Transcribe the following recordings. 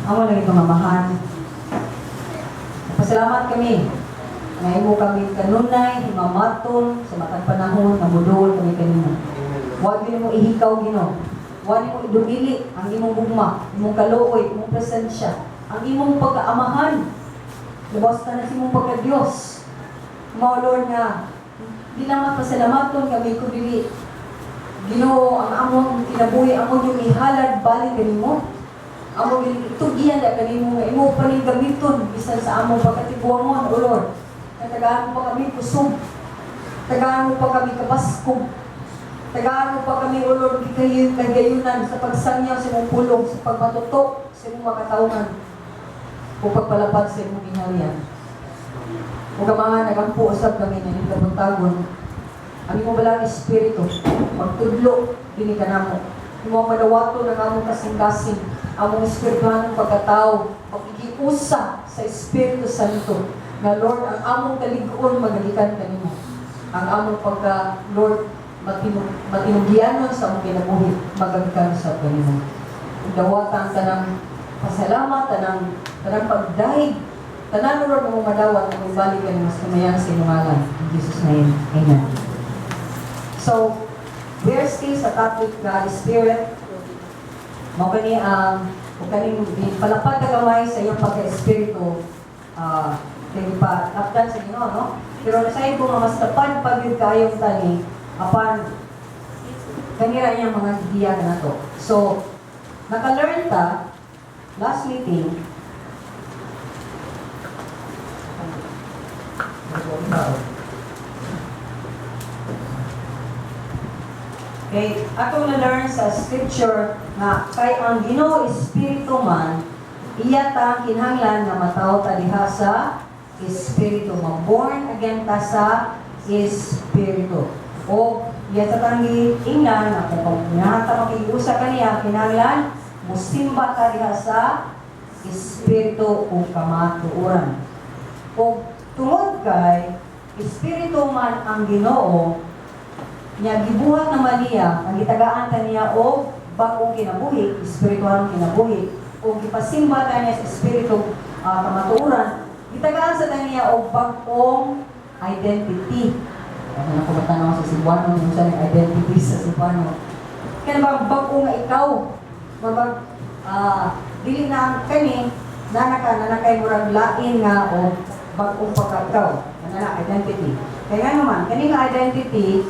Amo lang itong amahan. Pasalamat kami. Ngayon mo kami kanunay, himamaton, sa matang panahon, namudol kami kanina. Huwag mo ihikaw, Ginoo. Huwag mo idumili ang imong gugma, imong kaluoy, imong presensya, ang imong pagkaamahan. Labas ka na sa imong pagka-Diyos. Mao, Lord, nga, di lang mapasalamaton kami ko dili. Ginoo, ang among kinabuhi, among yung ihalad, balik kanimo. Among itugyan na kanimo nga imo pa ning gamiton bisan sa among pagkatibuangon, O Lord. Tagaan mo pa kami kusog. Tagaan mo pa kami kabaskog. Tagaan mo pa kami, O Lord, kagayunan sa pagsangyaw sa imong pulong, sa pagmatutok sa imong makatawhan, o pagpalapad sa imong ginharian. O mga nagampo usab kami na yung kabuntagon, ang imong balang espiritu, magtudlo, dini ka namo. Imong madawato ng among kasing-kasing, among espirituhanong pagkatao, pagkikiusa sa Espiritu Santo, na Lord, ang among kalig-on magalikan kanimo. Ang among pagka, Lord, matinugyanon sa among kinabuhi, magalikan sa kanimo. Dawata ang tanang pasalamat, tanang pagdahig, tanan, Lord, mong madawat, mong ibalik ka mas kamayan sa inyong in Jesus' name, Amen. So, we are still sa topic God Spirit. Mao kani palapad na gamay sa iyong pagka-espiritu, kaya pa lapdan sa Ginoo, no? Pero nasayin ko nga mas tapad pag yun kayong tani apan kanira niyang mga ideya na to. So, naka-learn ta last meeting okay, atong na-learn sa scripture na kay ang Ginoo Espiritu man iya ta kinahanglan nga mataw ta diha sa Espiritu, born again ta sa Espiritu. O iya ta tanggi ingnan na kung nahata makiusa kaniya kinahanglan musimba ta diha sa Espiritu o kamatuoran. O tungod kay Espiritu man ang Ginoo, niya gibuhat naman niya, ang gitagaan ta niya o bagong kinabuhi, espiritualong kinabuhi, o gipasimba ta niya sa espiritu kamatuoran, gitagaan sa ta niya o bagong identity. Ano na kung matanong sa Cebuano, yung sa identity sa Cebuano. Kaya bang bagong nga ikaw, dili na kani, nanakay murag lain nga o bagong pagkakaw. Ano na, identity. Kaya nga naman, kani nga identity,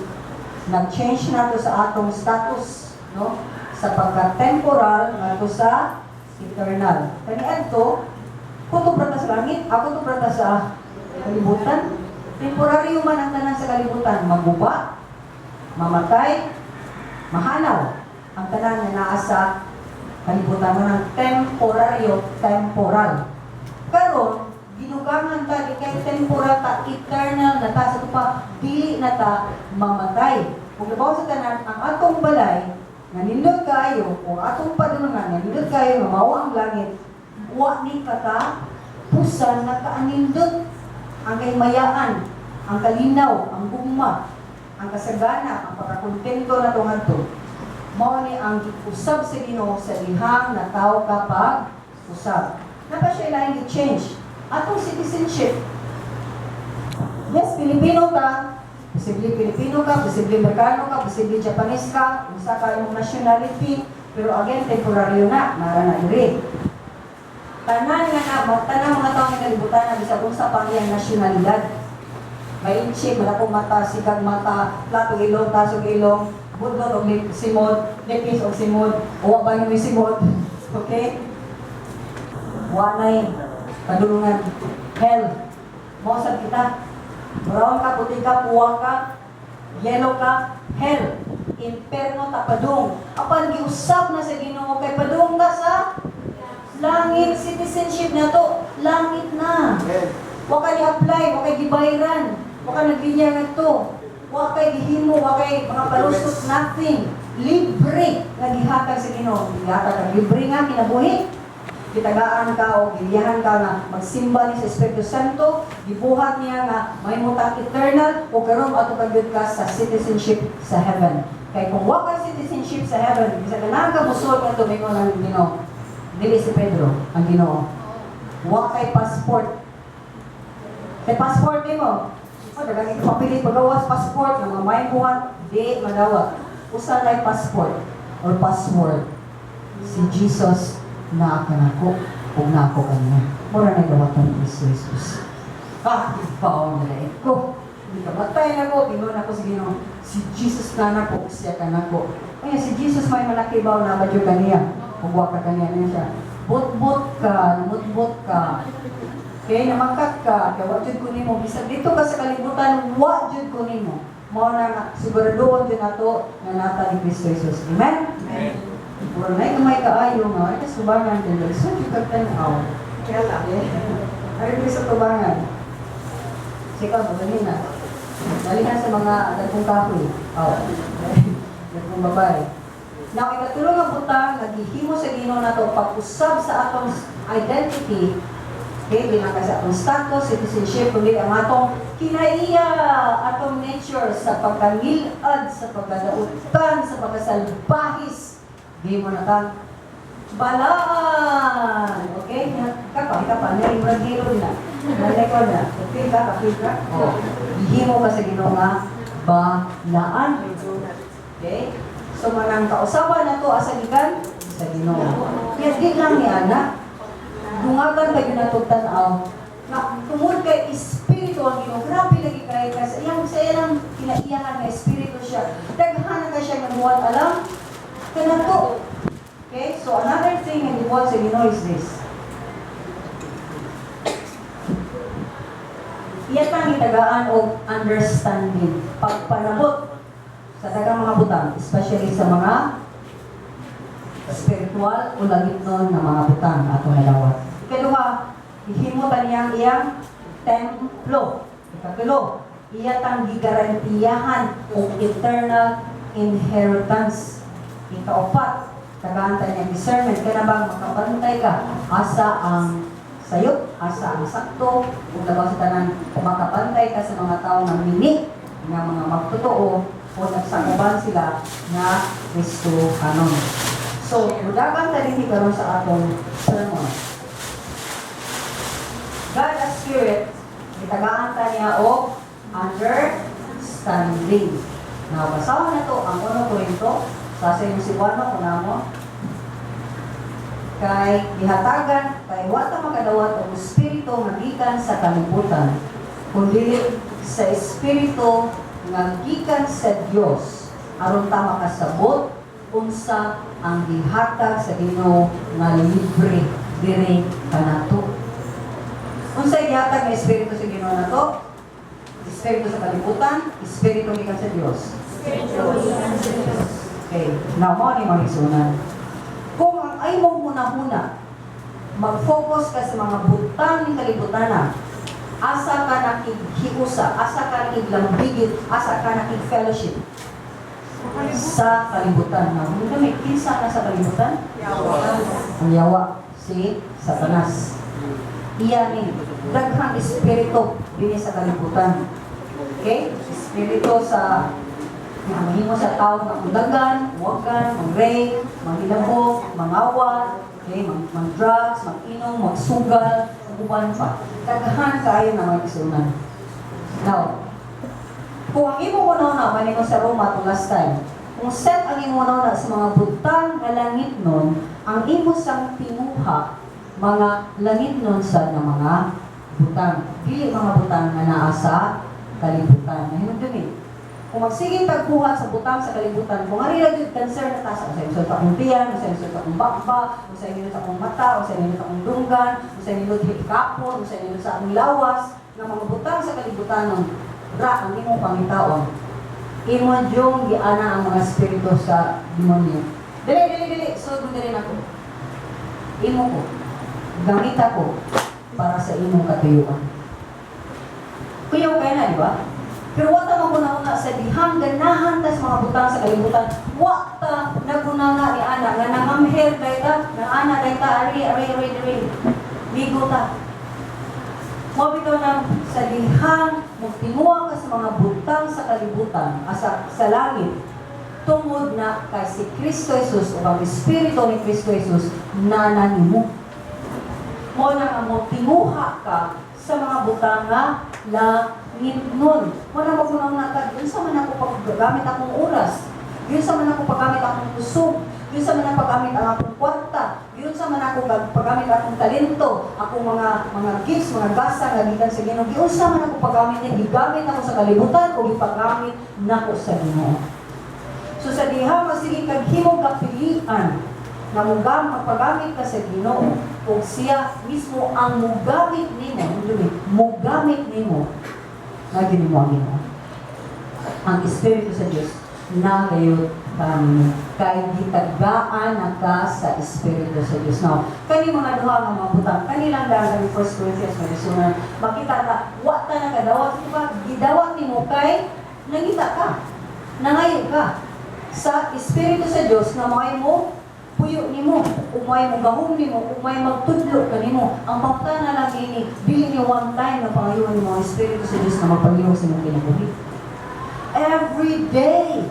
nag-change na to sa atong status, no? Sa pagka-temporal nga to sa eternal. Kani adto, kuto brata sa langit, ako to brata sa kalibutan. Temporaryo man ang tanan sa kalibutan, maguba, mamatay, mahanaw. Ang tanan nga naa sa kalibutan mo ng temporaryo, temporal. Karon, ginugangan ta di kay temporal ta, eternal na ta sa tupa, dili na ta mamatay. Kung labaw sa tanan ang atong balay nga nindot kayo o atong padulungan nga nindot kayo nga mao ang langit, wa ni kata pusan na kaanindot ang kaymayaan, ang kalinaw, ang gugma, ang kasagana, ang pagkakontento na tungadto. Mao ni ang usab sa Ginoo sa dihang na tawo kapag usab. Napa siya lain gi-change atong citizenship. Yes, Pilipino ka, posible Pilipino ka, posible Amerikano ka, posible Japanese ka, usa ka imong nationality, pero again, temporaryo na, mara na iri. Tanan nga na, tanan mga tao nga kalibutan na bisag unsa pa iyang nasyonalidad. May inchi, malakong mata, sikag mata, platong ilong, tasog ilong, budlot o simod, nipis o simod, uwa ba yung simod, okay? Wanay, padulungan, hell, mausap kita, brown ka, puti ka, puwa ka, yellow ka, hell, imperno ta padung. Apan giusap na sa Ginoo kay padung ta sa langit, citizenship na to, langit na. Wa kay apply, wa kay gibayran, wa kay naglinya nga to, wa kay gihimo, wa kay mga palusot, nothing. Libre nga gihatag sa Ginoo. Gihatag ang libre nga kinabuhi. Kitagaan ka o giliyahan ka nga magsimba ni sa Espiritu Santo, gibuhat niya nga mahimutang eternal o karon ato kagyud ka sa citizenship sa heaven. Kay kung wa ka citizenship sa heaven, bisa ka nang kamusol ka tumingon ng Ginoo. Dili si Pedro, ang Ginoo. Wa kay passport. Kay passport mo. O, dagang ipapilit pagawas passport, nga mamay buhat, di madawat. Usa kay passport or password. Si Jesus na kanako o nako kanya. Mura na gawatan ni Jesus. Ibaw na rin ko. Hindi ka matay na ko. Ginoo na ko si Ginoo. Si Jesus na na ko, siya ka na ko. Kaya si Jesus may malakibaw na badyo kaniya. Kung ka kaniya niya siya. But-but ka, but-but ka. Okay, namakat ka. Kaya wajud ko nimo. Bisag dito ka sa kalibutan, wajud ko nimo. Mao na siguraduhan din nato na nata ni Kristo Jesus. Amen? Amen. Puro na kamay kaayo nga. Ay, kasubangan din. So, yung kagtanaw. Kaya lang. Ay, ko sa tubangan. Sika, magaling na. Galingan sa mga dagkong kahoy. Dagkong babae. Now, ikatulong ang butang, naghihimo sa Ginoo na ito, pag-usab sa atong identity, okay, bilang kasi atong status, citizenship, kundi ang atong kinaiya, atong nature, sa pagkangilad, sa pagkadautan, sa pagkasalbahis, di mo na tang balaan. Okay? Kapag, nalingradiro na. Naleko na. Okay ka, kapil ka? O. Ihimo ka sa Ginoo nga balaan. Okay? So, manang kausawa na to asa gikan sa Ginoo. Kaya di lang ni Ana. Dungagan kayo na itong tanaw. Na tungod kay Espiritu ang Ginoo. Grabe lagi kayo kasi. Sa ilang kinaiyahan na Espiritu siya. Daghan na siya namuhat alam. Kaya to. Okay? So, another thing na ibuhat sa Ginoo is this. Iyatang itagaan o understanding. Pagpanabot sa dagang mga butang, especially sa mga spiritual o lagitnon na mga butang ato nalawat. Ikaduha, ihimutan niyang iyang templo. Ikatulo, iyatang gigarantiyahan o eternal inheritance. Ikaapat, tagantay niyang discernment. Kaya na bang makabantay ka asa ang sayop, asa ang sakto, kung labaw sa tanan, makabantay ka sa mga tao na mini, nga mga magtotoo, o nagsakuban sila na Kristo kanon. So, mudagan ta din karon sa atong sermon. God as Spirit, itagaan ta niya o understanding. Now, basahan na to ang 1 Korinto, sa yung si Juan mo, kunamo, kay ihatagan, kay wata makadawat o Espiritu magikan sa kalibutan, kundi sa Espiritu nga gikan sa Dios aron ta makasabot unsa ang gihatag sa Ginoo nga libre diri kanato. Unsa gihatag nga espiritu sa Ginoo nato? Espiritu sa kalibutan, espiritu gikan sa Dios. Okay, now mo ni magisunan. Kung ang ay mo muna mag-focus ka sa mga butang ni kalibutan, asa ka nakikhiusa, asa ka nakiglambigit, asa ka nakig-fellowship sa kalibutan. Now, hindi may kinsa na sa kalibutan? Ang yawa, si Satanas. Iya ni, daghang espiritu din sa kalibutan. Okay? Espiritu sa mahimo sa tao na ulagan, wagan, mag-rape, manghilabog, mangawat, okay? Mag-drugs, mag-inom, magsugal, uban pa. Daghan kayo na may isunan. Now, kung ang imo una mani mo sa Roma to last time, kung set ang imo una sa mga butang nga langit nun, ang imo sang tinuha, mga langit nun sa na mga butang. Dili mga butang nga naa sa kalibutan. Nahinog dun eh. Kung magsiging tagbuhat sa butang sa kalibutan, kung ari ra jud cancer na tasa, sa inyo sa akong tiyan, sa inyo sa akong bakba, sa inyo sa akong mata, sa inyo sa akong dunggan, sa inyo sa hikapon, sa inyo sa akong lawas, nga mga butang sa kalibutan ra ang imong pangitaon. Imo jung giana ang mga espiritu sa demonyo. Dili, so dili nako. Imo ko, gamit ako para sa imong katuyuan. Kuyaw kaya na, di ba? Pero wata maguna-una sa dihang ganahan ta sa mga butang sa kalibutan. Wata naguna ni ana nga nangamher dayta, na ana dayta ari. Bigo ta. Mabito na sa dihang magtimuha ka sa mga butang sa kalibutan, sa langit. tungod na kay si Kristo Jesus o ang Espiritu ni Kristo Jesus nananimo. Mo na nga mo tinguha ka sa mga butang nga langit nun. Mo na magunaw na ka, yun sa man ako paggamit akong oras, yun sa man ako paggamit akong kusog, yun sa man ako paggamit ang akong kwarta, yun sa man ako paggamit akong talento, akong mga gifts, mga gasa nga gikan sa Ginoo. Yun sa man ako paggamit niya, gigamit ako sa kalibutan o gipagamit nako sa Ginoo. So sa diha masigig kag himong kapilian na magpagamit ka sa Ginoo o siya mismo ang mugamit nimo na Ginoo ang Ginoo. Ang Espiritu sa Dios na gayud kami kay gitagaan na ka sa Espiritu sa Dios. Now, kani mga duha nga mga butang, kanilang dagan ni 1 Corinthians medisunan, makita ka, wa ta na kadawat, gidawat nimo kay nangita ka, nangayo ka sa Espiritu sa Dios na may mo puyo nimo, umay mo gahom nimo, umay magtudlo kanimo. Ang pangutana lang ini, dili ni one time na pangayuhan nimo ang Espiritu sa Dios na magpalihok sa imong kinabuhi. Every day.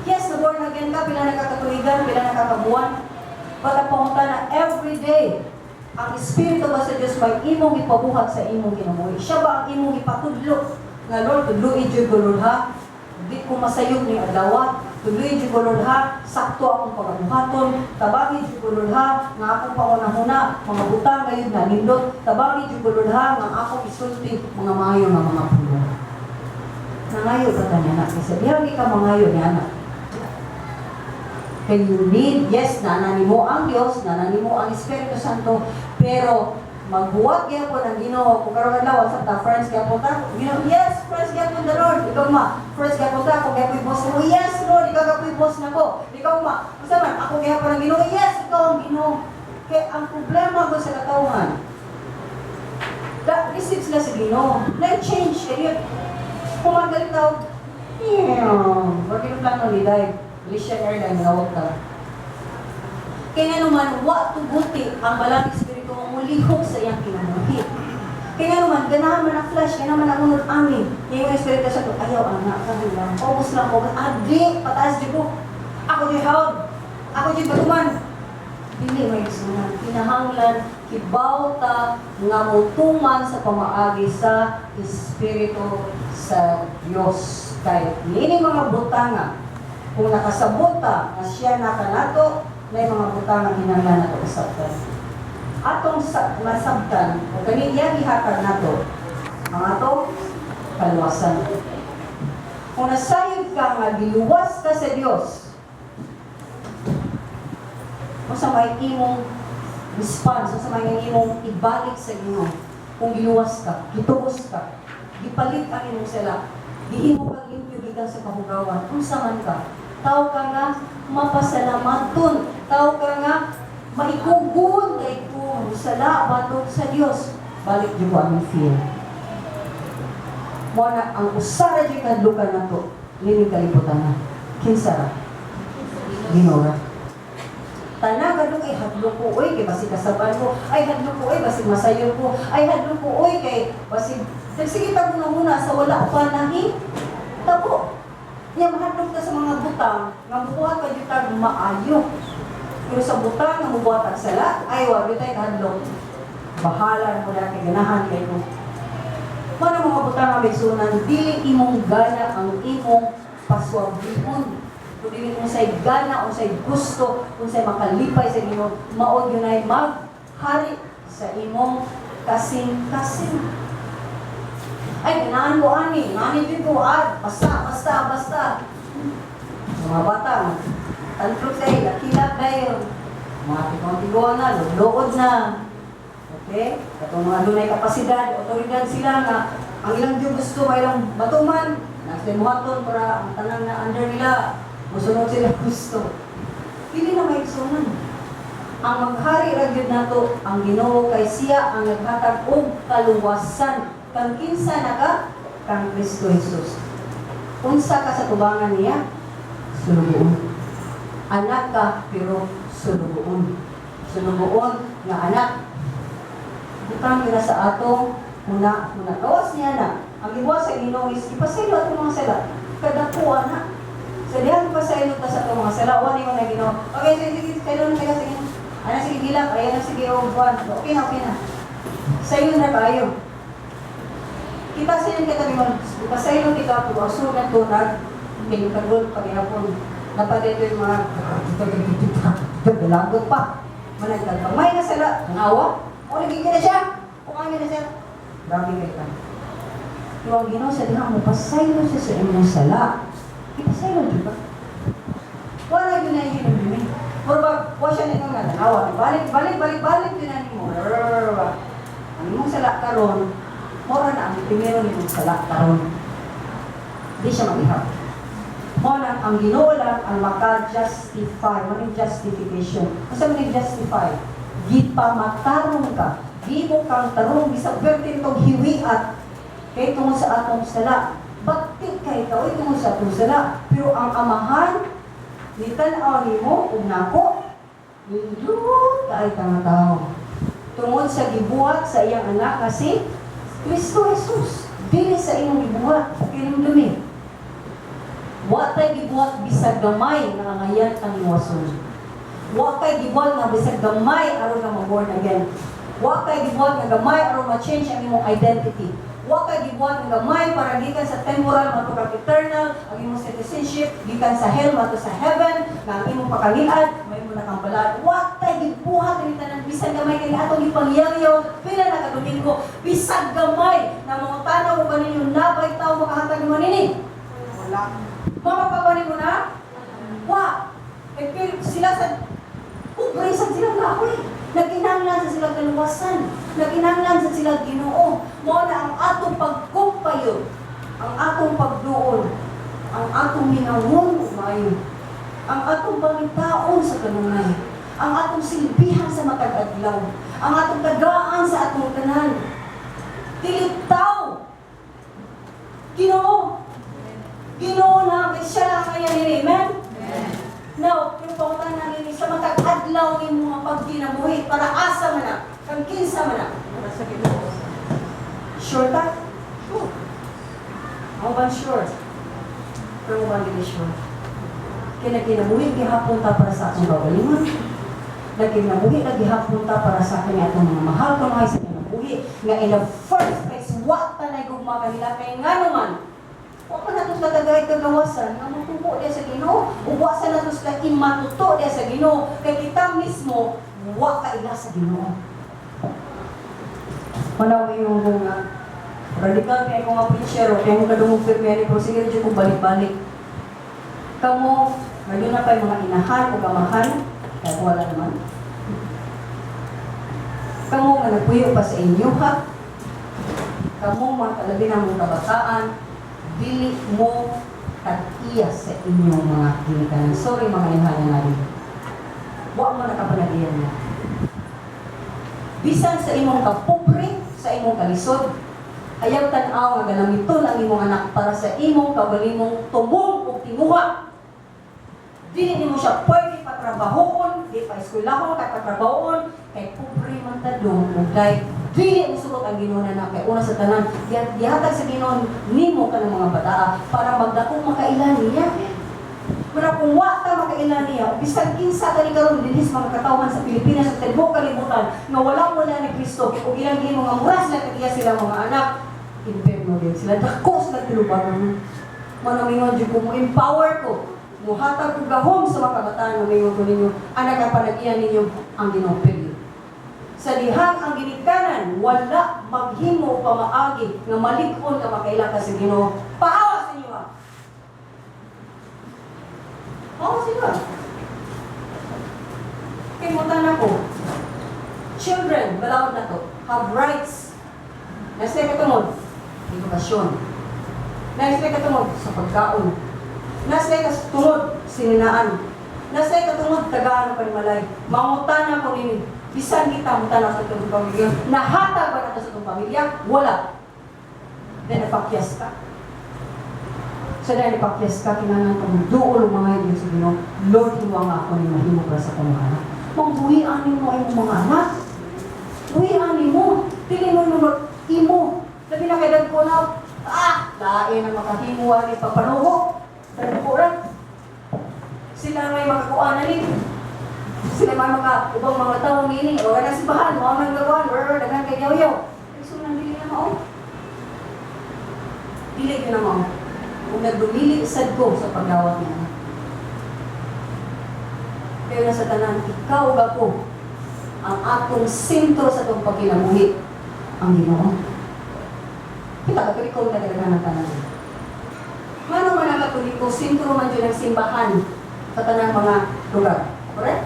Yes, na-born again ka, pila nakakatuligan, pila nakakabuwan. But ang pangutana, every day, ang Espiritu ba sa Dios may imong ipabuhat sa imong kinabuhi. Siya ba ang imong ipatudlo? Nga Lord, tudloy jud ko Lord ha. Di ko masayog ni adlaw. Tuloy jud ko Lord ha, sakto akong pagabuhaton, tabagi jud ko Lord ha, nga akong pangunahuna, mga butang gayud na nindot, tabagi jud ko Lord ha, nga akong isulti, mga maayo nga mga pulo. Nangayo ba ta niya na? Kasi diyan di ka mangayo niya na. Can you need, yes, nananimo ang Diyos, nananimo ang Espiritu Santo, pero magbuwag kaya po ng Ginoo. Kung karoon na, what's up ta, friends, kaya po ta, yes, friends, kaya po the Lord. Ikaw ma, friends, kaya po ta, kung kaya po yung boss mo, yes, Lord, ikaw ka po yung boss na ko. Ikaw ma, basta man, ako kaya po ng Ginoo, yes, ikaw ang Ginoo. Kaya ang problema ko sa katauhan, receive sila sa Ginoo. Nag-change, kaya kung magaling daw, wag yung plano ni Dave, Malaysian Airlines, nawag ta. Kaya naman, wa tuguti ang balang Espiritu ang mulihok sa iyang kinabuhi. Kaya naman, ganahan man ang flesh, kaya naman ang unod amin. Kaya yung Espiritu sa ito, ayaw, anak, kahit lang, focus lang, focus. Adi, pataas di ko. Ako di hawag. Ako di batuman. Hindi may sunan. Kinahanglan, kibawta, nga mutuman sa pamaagi sa Espiritu sa Diyos. Kaya, ini mga butanga, kung nakasabota na siya nakanato, may mga butang ang hinanglan nato usabtan. Atong masabtan, o ganyan ihatag nato, ang atong kaluwasan. Kung nasayod ka nga, giluwas ka sa Diyos, o sa may imong response, o sa may imong ibalik sa Ginoo, kung giluwas ka, gitubos ka, gipalit ang imong sala, gihimo kang limpyo gikan sa kahugawan, kung saman ka, tao ka nga mapasalamaton, tao ka nga maikugun kay kung sala batok sa Dios, balik jud ko ang feel. Mo na ang usara jud kadlukan nato, lining kalibutan na. Kinsa ra? Ginoo. Tanan kadlok ay hadlok ko oy kay basig kasaban ko, ay hadlok ko oy basig masayon ko, ay hadlok ko oy kay basig sige ta muna sa wala pa nahi. Tabo. Niya mahadlok ta sa mga butang, nga bubuhat ka dito tag maayo. Pero sa butang nga bubuhat ang sala, ay wa dito tay hadlok. Bahala mo na kay ganahan kay ko. Para mga butang nga bigsunan, dili imong gana ang imong paswabihon. Kung dili mo say gana o say gusto, kung say makalipay sa Ginoo, maod yun ay maghari sa imong kasing-kasing. Ay, ganahan ko ani din ko, basta. Mga bata, tantrok sa'yo, lakilap dahil, mga tigong-tigong na, lugod na. Okay? Katong mga dunay kapasidad, otoridad sila nga, ang ilang Diyo gusto, may ilang batuman, nagsimuhaton para ang tanang na under nila, musunod sila gusto. Pili na may sunan. Ang maghari ragyod nato, ang Ginoo kay siya ang naghatag og kaluwasan. Kang kinsa na ka, kang Kristo Jesus. Unsa ka sa tubangan niya? Sulugoon. Anak ka, pero sulugoon. Sulugoon nga anak. Butang nila sa atong una. Gawas niya na. Ang ibuwa sa Ginoo is, ipasilo at mga sila. Kadakuan na. So diyan pa sa ilog ta sa itong mga sala, wala mo na ginawa. Okay, sige, kayo na tayo, sige. Ano, sige, gilak, ayan na, sige, buwan. Okay na. Sa iyo na tayo. Kita sa yung katabi mo, sa iyo kita, tuwaso na tunag, pinagkagod, paghihapon. Napalit yung mga, bilagot pa. Managtagpang, may na sala, nangawa. O, nagiging na siya. Kumain na siya. Grabe kayo ka. Yung Ginoo sa diha mo, pasaylo siya sa imong sala. Ipasaylo, di ba? Wala yun na yun yung bimig. Pero ba, wa siya nito nga, tanawa. Balik yun na mo. Ang imong sala karon, mora na ang primero nimong sala karon. Di siya maghihap. Mora ang Ginoo lang ang maka-justify. Maning justification. Kasi maning justify. Gipamatarong ka. Di mo kang tarong, bisag vertin itong hiwiat. Kaya tungkol sa atong sala. Bakit kay ikaw ay tungkol sa atong sala? Pero ang amahan, nitanaw ni mo, kung nako, nindot ka ay tao. Tungkol sa gibuhat sa iyang anak kasi, Kristo Jesus. Dili sa iyong gibuhat, kinumdumi. Wa tay gibuhat bisag gamay, nangangayan ang iwason. Wa tay gibuhat nga bisag gamay, aron ka ma-born again. Wa tay gibuhat nga gamay, aron ma-change ang imong identity. Wa kay gibuhat nga gamay para gikan sa temporal mato ka eternal, ang imong citizenship gikan sa hell mato sa heaven, nga ang imong pakaliad may mo nakambalan. Wa tay gibuhat ni tanan bisan gamay kay atong gipangyariyo pila na ka domingo bisag gamay na mga tanaw mo ganinyo nabay tawo makahatag mo nini. Wala. Mapapabani mo na? Wa. Pero sila sa ubrisan sila kahoy. Nagkinahanglan sa silang kaluwasan. Nagkinahanglan sa silang Ginoo. Mao na ang atong pagkumpayon, ang atong pagduol, ang atong minawon umayo, ang atong pangitaon sa kanunay, ang atong silbihan sa matag adlaw, ang atong tagaan sa atong tanan. Tilitaw. Ginoo. Ginoo na, siya lang kaya nila. Amen? Now, yung pangutan namin sa matag-adlaw ng mga pagkinabuhi para asa man na, kang kinsa man na, para sa Ginoo. Sure ta? Sure. Ako ba sure? Pero mo ba hindi sure? Kinakinabuhi, gihapon ta para sa akong kagalingan. Nagkinabuhi, naghihapon ta para sa akin atong mga mahal ko mga sa kinabuhi. Nga in the first place, what ta na gugma kanila kay nga naman, huwag pa natos katagay kagawasan nga matubo diya sa Ginoo. Uwasan natos ka imatuto diya sa Ginoo. Kaya kita mismo, huwag ka ila sa Ginoo. Manaw yung mga radikal kaya ko nga pinsyero, kaya mo kadungog pirmiyari ko, sige rin ko balik-balik. Kamu, ngayon na pa yung mga inahan o gamahan, kaya wala naman. Kamu nga nagpuyo pa sa inyo, ha? Kamu mga kalabi ng mga kabataan, dili mo tag-iya sa inyong mga ginikanan. Sorry mga inahan nga rin. Huwag mo nakapanadiyan niya. Bisan sa imong kapobre, sa imong kalisod, ayaw tan-aw nga ganamiton ang imong anak para sa imong kabalimong tumong o tinguha. Dili nimo siya pwede patrabahoon, di pa eskwelahon, kay patrabahoon, kay pobre man tadong, kay dili mo sugot ang Ginoo na kay una sa tanan, gihatag sa Ginoo nimo ka ng mga bataa para magdakong makailan niya. Pero kung wa ta makailan niya, bisag kinsa kani karon dinhis mga katawhan sa Pilipinas sa tibuok kalibutan nga wala ni Kristo ug ilang gimo nga mura sila kadiya sila mga anak, impierno din sila dako sa tiluban. Manamingon jud ko mo empower ko. Muhatag ko gahom sa mga kabataan nga mayon ko ninyo anak ka panagian ninyo ang Ginoo pili. Sa dihang ang ginikanan wala maghimo pa maagi nga malig-on ka makaila ka sa Ginoo. Paawa sa inyo ha. Oo, sila. Kimutan ako. Children, balawad na to, have rights. Nasa katumod, edukasyon. Nasa katumod, sa pagkaon. Nasa katumod, sininaan. Nasa katumod, tagaan ng panimalay. Mangutan ako nini. Bisan kita mutana sa itong pamilya. Nahatag ba nato sa itong pamilya? Wala. Then napakyas ka. Sa dahil ipakyas ka, kinanang pagduol mga hindi sa Ginoo, Lord, hiwa nga ako ni mahimo para sa itong mga anak. Mangbuhianin mo ay mga anak. Buhianin mo. Pili mo yung imo. Sabi na kailan ko na, lain ang makahimuan ni papanuho. Dahil ko rin. Sila may makakuanan ni. Sila may mga ubang mga tao nini. O na simbahan, mga mga gawaan, or dagan kay yaw-yaw. So nang dili na mao. Dili yun na mao. Kung nagdumili sad ko sa paggawat niya. Kaya na sa tanan, ikaw ug ako ang atong sentro sa itong pagkinabuhi. Ang Ginoo. Kita ka ikaw na dalaga ng tanan. Mano man ang Katoliko, sentro man yun ang simbahan sa tanang mga lugar. Correct?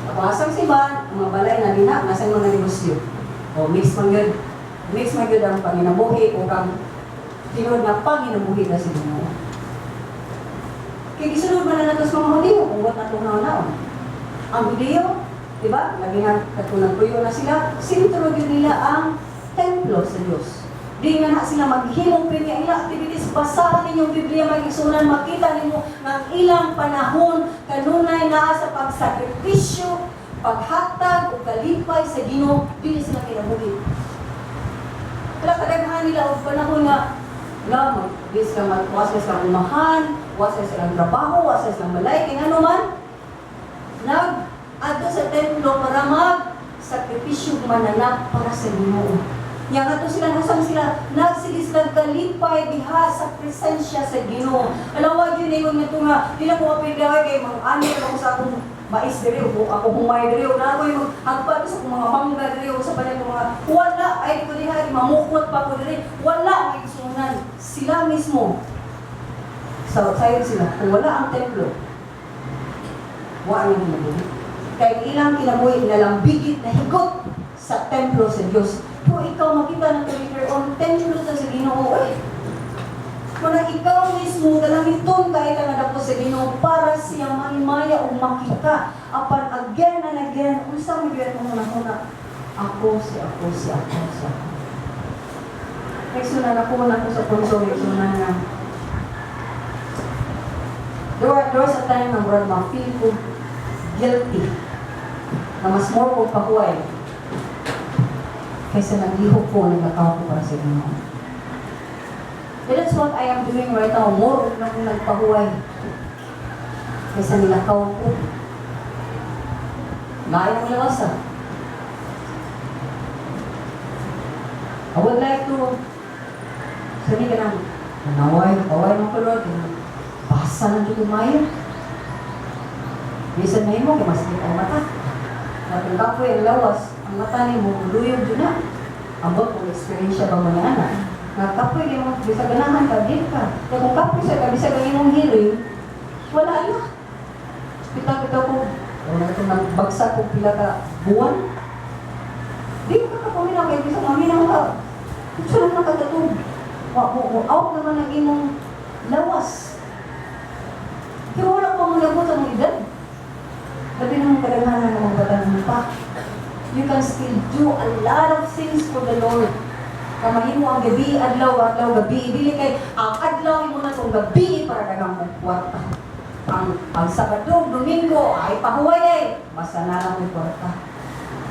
Kapasang simbahan, ang mga balay na dina, nasang mga negosyo. O mix man yun. Mix man yun ang panginabuhi o kang tinod na panginabuhi na si Ginoo. Kaya gisunod man na natos mga Hudiyo, kung ba't natong naon-naon. Ang Hudiyo, di ba? Lagi nga katunang tuyo na sila, sentro yun nila ang templo sa Diyos. Di nga na sila maghimong pinya ilang activities, basahan ninyong Biblia, mag-isunan, makita ninyo ng ilang panahon, kanunay na sa pagsakripisyo, paghatag o kalipay sa Ginoo, dili sila kinabuhi. Kaya kadaghan nila o panahon nga, wala, wasa silang umahan, wasa silang trabaho, wasa silang balay, kaya ano man, nag-adto sa templo para mag-sakripisyo, mananap para sa Ginoo. Yang ato sila, nasang sila, nagsilis nagkalipay diha sa presensya sa Ginoo. Alam mo, yun yung ito nga, di na ko kapilaway kay mga ani ako sa akong mais diri, ako humay diri, na ako yung hagpat sa akong mga mangga diri, sa panay mga, wala, ay ko diha, mamukot pa ko diri, wala ang isunan. Sila mismo, sayon sila, kung wala ang templo, wala ang kinabuhi. Kaya ilang kinabuhi, nalambigit na higot sa templo sa Diyos. Kung ikaw makita ng later on, templo sa Ginoo, kung ikaw mismo, dalamiton kahit ang nadapo sa Ginoo para siya mahimaya o makita, apan again and again, unsa mo yun mo na ako. Nagsunan ako sa punso, nagsunan nga. There was a time na murag ma-feel ko guilty, na mas more ko pahuay, kaysa naglihok ko, nagkakaw ko para sa Ginoo. And that's what I am doing right now. More na kong nagpahuway kaysa nilakaw ko. Lain ang lawasa. I would like to sabi ka lang, paway mo ko Lord, basa lang dito mayo. Bisa na mo, kaya mas kita ang mata. At ang kapoy ang lawas, ang mata ni mo, luyog dyan na. Ambot kung experience ba mga anak. Nga kapoy, di mo, bisa ganahan ka, din ka. Kaya kung kapoy siya ka, bisa ganin mong healing, wala na. Kita ko, wala ito nagbagsak kung pila ka buwan. Di mo kakapaminaw, kaya bisa maminaw ka. Gusto lang nakagatog. Out naman ang imong lawas. Kaya wala pa mong labot ang edad. Labi naman kadaghanan ng mga batang pa. You can still do a lot of things for the Lord. Kamahin mo ang gabi, adlaw, gabi. Dili kay ang adlaw mo na itong gabi para dagang mong kwarta. Ang Sabado, Domingo, ay pahuway ay. Basta na lang mong kwarta.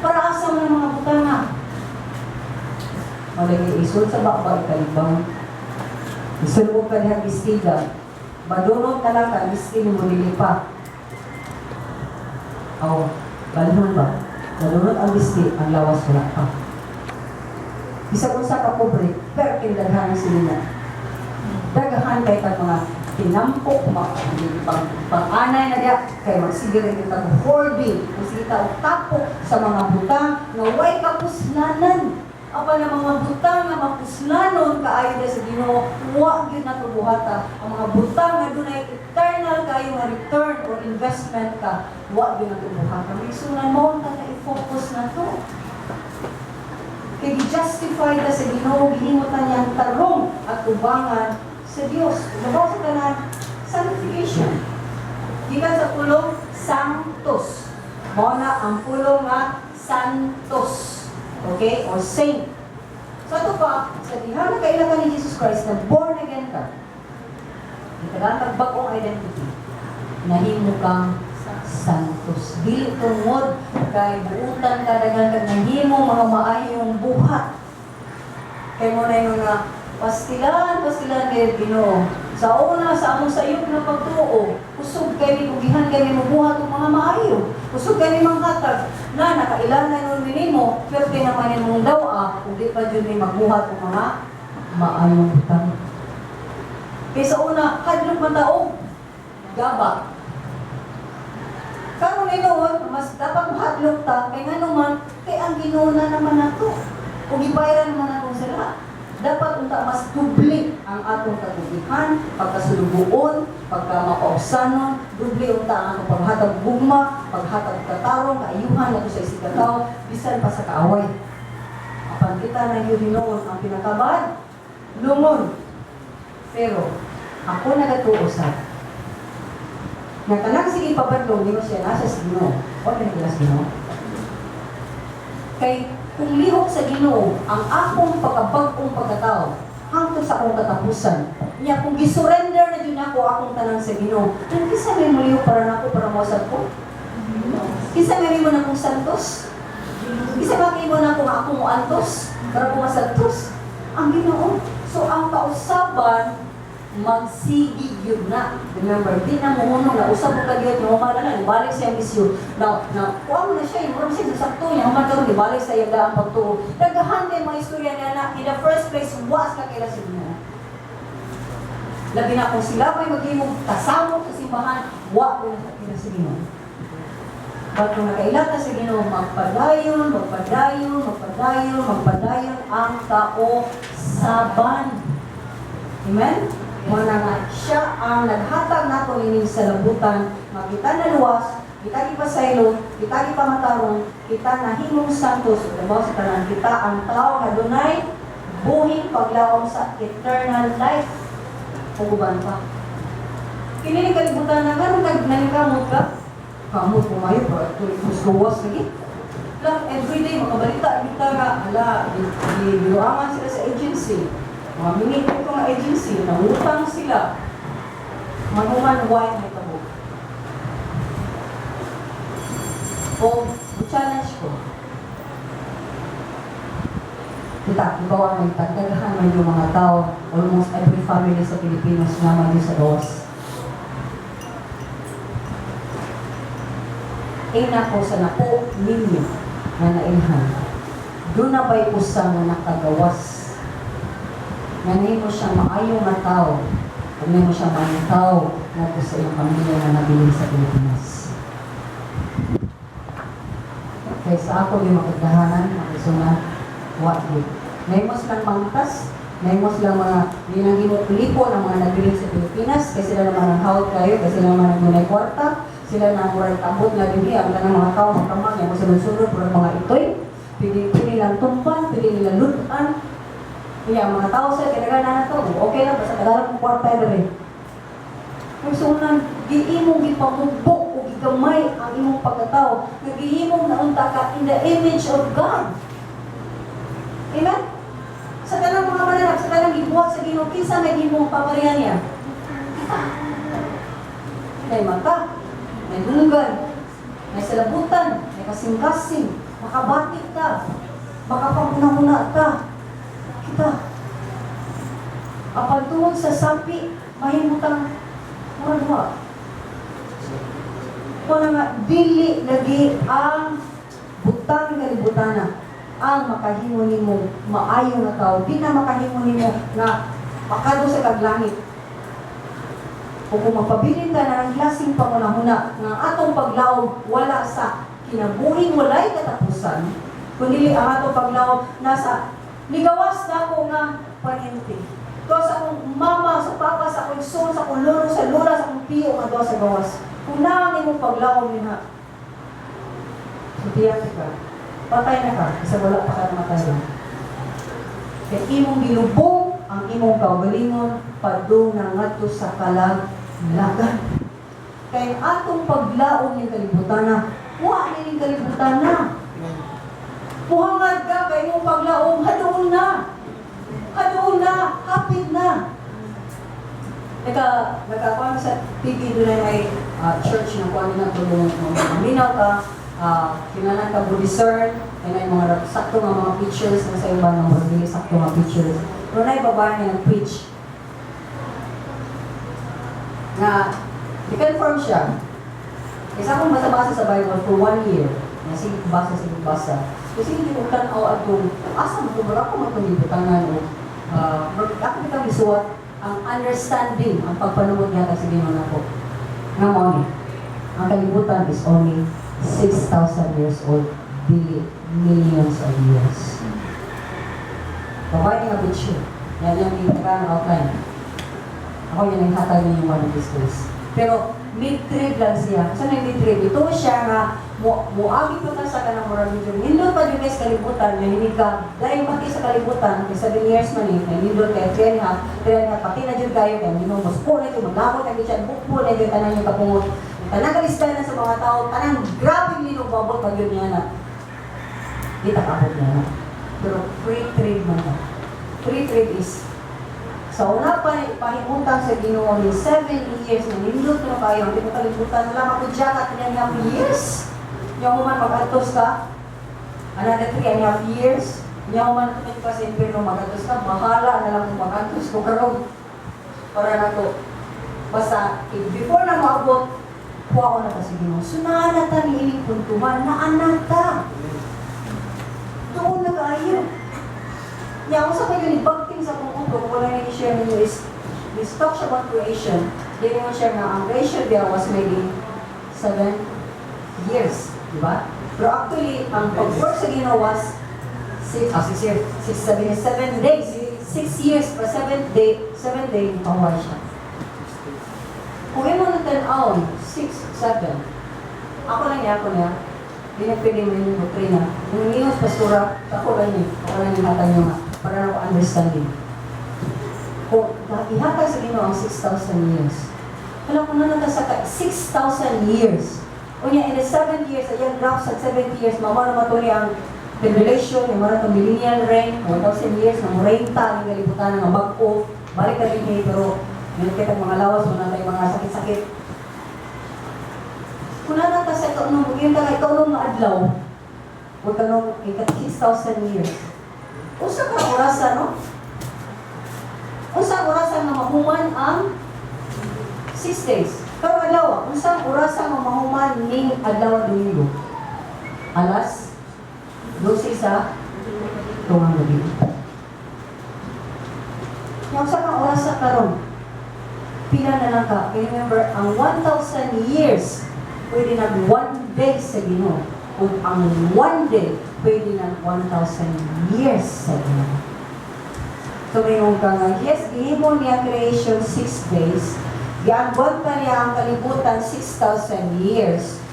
Para asa mo ng mga butanga. Malagay isod sa bakbag, kalibang. Isulubog ka niyang istiga. Madunod ka lang ka, istig mo nilipa. Balhon ba? Nalunod ang bisti, ang lawas wala pa. Isa kung sa kapobre, pero kindaghan sila. Dagahan kahit ang mga tinampok, pang-anay na diya, kaya magsigirin yung tag-hoarding, magsigita o tapok sa mga butang na way kapuslanan. Apa na mga butang na mapuslanon kaayo na sa Ginoo, huwag yun na tubuhata. Ang mga butang na doon ay eternal kayo nga return or investment ka, huwag yun na tubuhata. May sunan mo, na i-focus na to. Kaya i-justify na sa Ginoo, gihingutan niya ang tarong at tubangan sa Diyos. Nabaw sa tanan, sanctification. Gikan sa pulong, sanctus. Mo na ang pulong nga, santos. Okay? Or saint. So ito pa, sa diha na kailangan ni Jesus Christ na born again ka. Ikalang bagong identity. Nahimo kang santos. Dili tungod kay buutan ka dagan kag nahimo mga maayong buhat. Kay mo na yung mga pastilan kay Ginoo. Sa una, sa among sayop na pagtuo, usog kami, ugihan kami mabuhat ng mga maayo. Usog kami manghatag na nakailangan nun minimo, pero tinamanin mong daw kung di pa dyan may magbuhat ng mga maayong utang. Kaya sa una, hadlok mataog, gaba. Karon noon, mas dapat mahadlok ta, kay nga naman, kay ang ginuuna naman nato. Kung ibayaran naman nato sila, dapat unta mas dubli ang atong katubihan, pagkasulubuon, pagkamakaupsanon, dubli unta ang atong paghatag gugma, paghatag katarong, kaayuhan, nato sa isigataw, bisan pa sa kaaway. Apan kita na yun noon ang pinakabad, lungon. Pero, ako nagatuo sa na kanang sige papadlong, di mo siya nasa sa Ginoo. O pinagila sa Ginoo. Kay kung lihok sa Ginoo, ang akong pagkabag-ong pagkatao, hangtod sa akong katapusan. Niya, kung gisurrender na din ako akong tanang sa Ginoo, then kisa may mulihok para nako para mawasad ko? Kisa may mo na kong santos? Kisa may mo na kung akong antos para pumasantos? Ang Ginoo. So, ang kausaban, magsigig yun na. Remember, di na muhunong na usap mo kagiyot yung humana na, ibalik siya ang misyon. Kuha mo na siya, yung murang siya, sakto niya, humana ka rin, ibalik sa iyang daang pagtuo. Nagahan din mga istorya niya na, in the first place, was ka kaila sa Ginoo. Labi na kung sila may mag-imog kasamo sa simbahan, wa ko na sa kaila sa Ginoo. Ba't kung nakailata sa Ginoo, magpadayon ang kausaban. Amen? Muna nga, siya ang naghatag nato ining sa labutan, makita na luwas, kita ipasaylo, kita ipamatarong, kita nahimong santos, diba sa tanan kita ang tao na dunay buhing paglawom sa eternal life. Puguban pa. Kiniling kalibutan na gano'n nagkamot ka? Kamot pumayo pa, kuskuwas lagi. Lang, everyday, makabalita, kita nga, biluangan sila sa agency. Mga minito ko nga agency, nangutang sila. Manuman white na tabo. O, challenge ko. Kita, ibawa may tagdagahan man yung mga tao, almost every family sa Pilipinas naman yung sa gawas. Ina ko sa napo ninyo na nailhan. Doon na ba'y usang na nakagawas? Ganyan mo siyang maayong na tao. Ganyan mo siyang maayong tao na sa iyong pamilya na nabiling sa Pilipinas. Kaya sa ako yung makagdahanan, makisunod, wa'di. May mas lang mangkas, may mas lang mga ginang-ginukulipo ng mga nabiling sa Pilipinas, kasi sila naman ang hawag kayo, kasi sila naman ang gunay kwarta, sila na ang murang tabot na rin ang ng mga tao, magkamang, yung masunod-sunod, puro mga itoy, pili lang tumpan, pili nila lutan. Kaya mga tao sa kinagana na to, okay lang, basta kadalang kong kwarta na rin. So, nag-iimong ipamugbok o igamay ang imong pagkatao. Nag-iimong naunta ka in the image of God. Amen? Sa kanang mga mananap, sa kanang gibuhat sa Ginoo, kinsa may imong pamarihan niya? May mata, may dunggan, may salabutan, may kasing-kasing, makabatik ka, makapamuna-muna ka. Kita. Apan tuwag sa sapi, mahimutang marwa. Kung nga, dili lagi ang butang kalibutana ang makahimo nimo maayo na tao. Di na makahimo nimo na makado sa kaglangit. Kung magpabilin ka na ng klaseng pangunahuna ng atong paglaom wala sa kinabuhing walay katapusan, kundi ang atong paglaom nasa ligawas na ako nga paninti. Ito sa akong mama, sa papa, sa akong son, sa akong lolo, sa lola, sa akong piyo, nga doon sa gawas. Kung naangin mong paglawang niya, sutiyan ka, patay na ka, kasi wala pa ka namatay lang. Kaya imong gilubong ang imong kaugalingon, padung na ngadto sa kalaglagan. Kaya atong paglaong yung kalibutan na, huwag niling kalibutan na. Muhangad ka kay mong paglaong, hadoon na, hapit na. Nagkakuha sa TV doon ay may church na kuha nila tulong maminaw ka, kinalan ka discern, ay mga sakto nga mga pictures na sa iba ng mga sakto nga pictures. Doon ay babae niya ng preach. na i-confirm siya. Isa akong basa-basa sa Bible for 1 year. Sige basa. Kasi hindi ko tanaw at kung asa mo kung ako matunibutangan o ako bitang isuwat ang understanding, ang pagpanuod niya sa Ginoo nako. Nga mo ni, ang kalibutan is only 6,000 years old, dili millions of years. Providing a picture. Yan yung itagaan outline. Ako yan ang hatag niyo one of these days. Pero mid-trib lang siya. Saan yung mid-trib? Ito siya nga, muagi pa ka sa kanang murag medyo. Nindot pa din sa kalibutan, na hindi ka, dahil mati sa kalibutan, kay 7 years man eh, nindot kay 3 and a half, pati na dyan kayo, kaya minumos po na ito, maglakot na dyan, bukpo na dyan, tanang yung kapungot. Tanang kalistan na sa mga tao, tanang grabe nilong babot pag yun niya na. Di takabot niya na. Pero free trade man na. Free trade is sa una pa, pahimutan sa Ginoo ni 7 years na nindot na kayo, hindi mo kalibutan, wala makudyakat niya nga years. Yung man mag-atos ka, another 3.5 years, yung man kapit ka sa impirno mag-atos ka, bahala na lang kung mag-atos ko karon para na to. Basta, before na maabot, kuha ko na kasi Ginoo. Sunahan na ta ni ining puntuhan, naanak ta. Doon na kayo. Yang ako sa kayo ni Bagting sa kung kung wala na i-share ninyo is, this talks about creation. Hindi mo share na ang creation there was maybe 7 years. Diba? Pero actually, ang pag-work sa Ginoo was 6 years. 7 days. 6 years per 7 day, pahuwa siya. Kung yung mga tan-aon, 6, 7, ako niya, hindi na pwede mo yung doktrina. Kung ingos pastura, ako lang yung hatan nyo nga, para na ko understanding. Kung ihatag sa Ginoo ang 6,000 years, wala ko na sa 6,000 years. Unya, in the 7 years, ayang graph sa 7 years, mamara matuli ang tribulation, yung mga itong millennial reign, 1,000 years, ng renta, ng kalibutan, ng bag-o, balik ka rin kayo, pero yun kitang mga lawas, wala tayong mga sakit-sakit. Kung nanata sa ito, yun ka ikaw nung maadlaw, huwag ka nung 6,000 years. Usa ka orasan, no? Usa orasan na mahuman ang 6 days. Pero adlaw, unsang orasan nga mahuman ning adlaw Domingo? Alas 12 sa tungang gabi. Yung sa mga oras sa karon, pila na lang ka. Remember, ang 1,000 years pwede nag 1 day sa Ginoo. Kung ang 1 day pwede nag 1,000 years sa Ginoo. So mayroon ka nga, yes, gihimo niya creation 6 days. Giagwag pa niya ang kalibutan 6,000 years.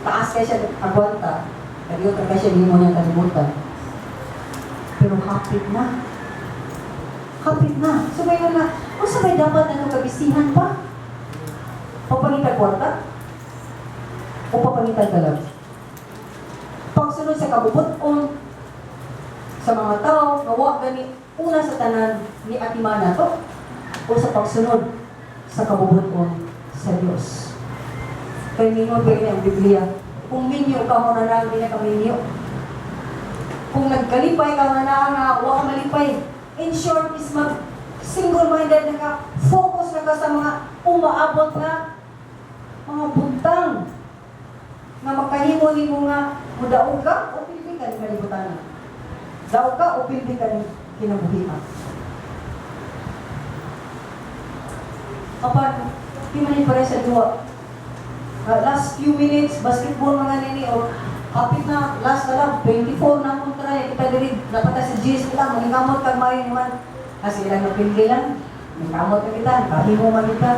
Taas kaya siya agwanta. Kaya ka siya gihimo niya kalibutan. Pero hapit na. Hapit na. So ngayon na, kung sa may dapat na kabisihan pa? Papangitan kwarta? O papangitan ka lang? Pagsunod sa kabubuton, sa mga tao, nawa gani, una sa tanan ni Atimana to, o sa pagsunod sa kabubuton sa Diyos. Kaya ninyo kaya ang Biblia, kung minyo ka mo na lang, hindi na kaminyo. Kung nagkalipay ka na lang, huwag ka malipay. In short, is single-minded na ka, focus na ka sa mga umaabot na mga buntang na makahimo ni mo nga, mudaog ka o pilipin ka ni kalibutan. Daog ka o pilipin ka ni kinabuhian. Kapag, di man yung pare sa duwa. Last few minutes, basketball mga nini, o kapit na, last na lang, 24 na akong try, kita diri, dapat na si Jesus kita, maningamot kag mayo naman. Kasi ilang napindi lang, maningamot na kita, kahimo man kita.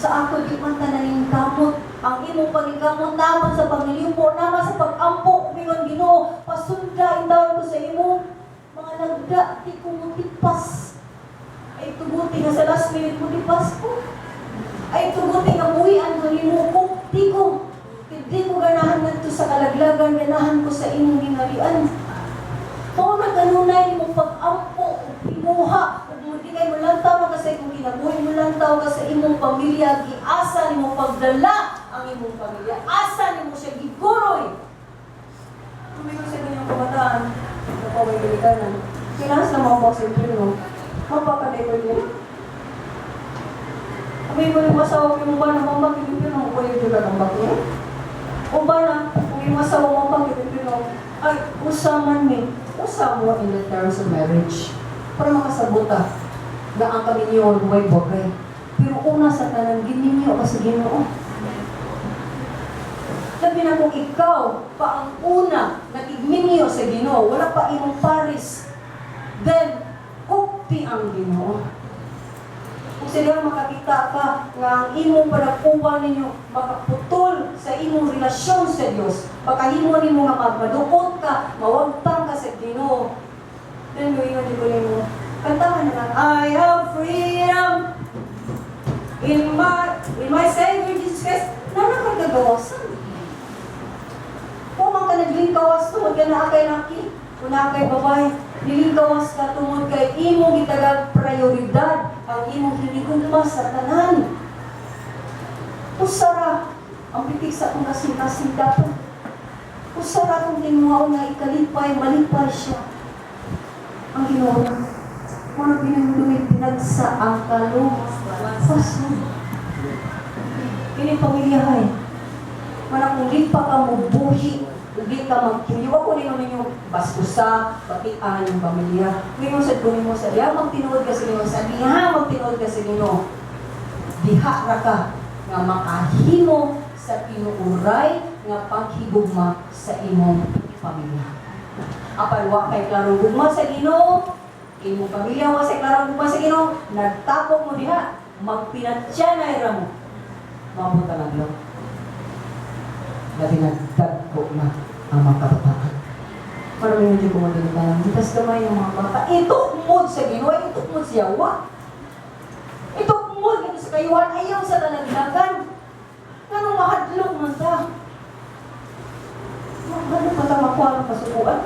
Sa ako, di man tananing kamot, ang imong pagkamot naman sa paglilipo, naman sa pag-ampo, mingon Ginoo, pasunda, indawon ko sa imo, mga nagda, di ko mo tipas. Ay, tubuti nga sa last minute mo tipas ko. Ay, tubuti nga buhian ko ni mo ko, di ko ganahan na ito sa kalaglagan, ganahan ko sa imong ginarian. Kung nagkanunay mo pag-ampo, pinuha, kung di kayo mulantaw ka sa imong kinabuhi, mulantaw ka sa imong pamilya, giasa ni mo pagdala ang imong pamilya, asa ni mo siya giguroy. Kung sa kanyang pamataan, napaway bilikanan, kinahas na mga box interno, mapakaday ko niya. Kami May mga masawa yung ba na mama, pinipino, ko yung dula ng bakit. O ba na, kung yung masawa mama, pinipino, ay, usaman ni, usamo in the terms of marriage. Para makasabuta, na ang kami niyo, buhay bagay. Pero una sa tanan, gininyo kasi Ginoo. Labi na kung ikaw pa ang una nag-igminyo sa Ginoo, wala pa imong paris, then, kupti ang Ginoo. Kung sila makakita ka nga ang imong panakuha ninyo makaputol sa imong relasyon sa Diyos, makahimo nimo nga magmadukot ka, mawagtang ka sa Ginoo, then gawin mo nimo, kantahan na lang, I have freedom in my Savior Jesus Christ. Nakakagawasan. Kung man ka naglingkawas, tungod ka na kay laki, kung na kay babae, nilingkawas ka tungod kay imong gitagag prioridad ang imong hinigugma sa tanan. Usara ang pitik sa akong kasing-kasing dapat. Usara kung tinuhaw nga ikalipay, malipay siya. Ang Ginoo na, kung pinagduwid pinagsa ang kaluwasan. Kini pamilyahay, mana kung di pa ka mubuhi, di ka magkiliwa ko ninyo bastusa, batian yung pamilya. Ngayon sa kunin mo sa diya, magtinuod ka sa inyo, sa diha, magtinuod ka sa inyo. Diha ra ka, nga makahimo sa tinuuray, nga paghigugma sa imong pamilya. Apan wa kay klarong gugma sa Ginoo, imong pamilya wa sa klarong gugma sa Ginoo, nagtapok mo diha, magpinatsya na ira mo. Mabuta lang lang. Dati nagdagko na ang mga kabataan. Marami hindi ko magandang hitas gamay ng mga bata. Ito umod sa Ginoo, ito umod sa yawa. Ito umod ito sa kayuhan, ayaw sa talaglagan. Anong mahadlok man ta? Mahadlok man ta makuha ng kasukuan?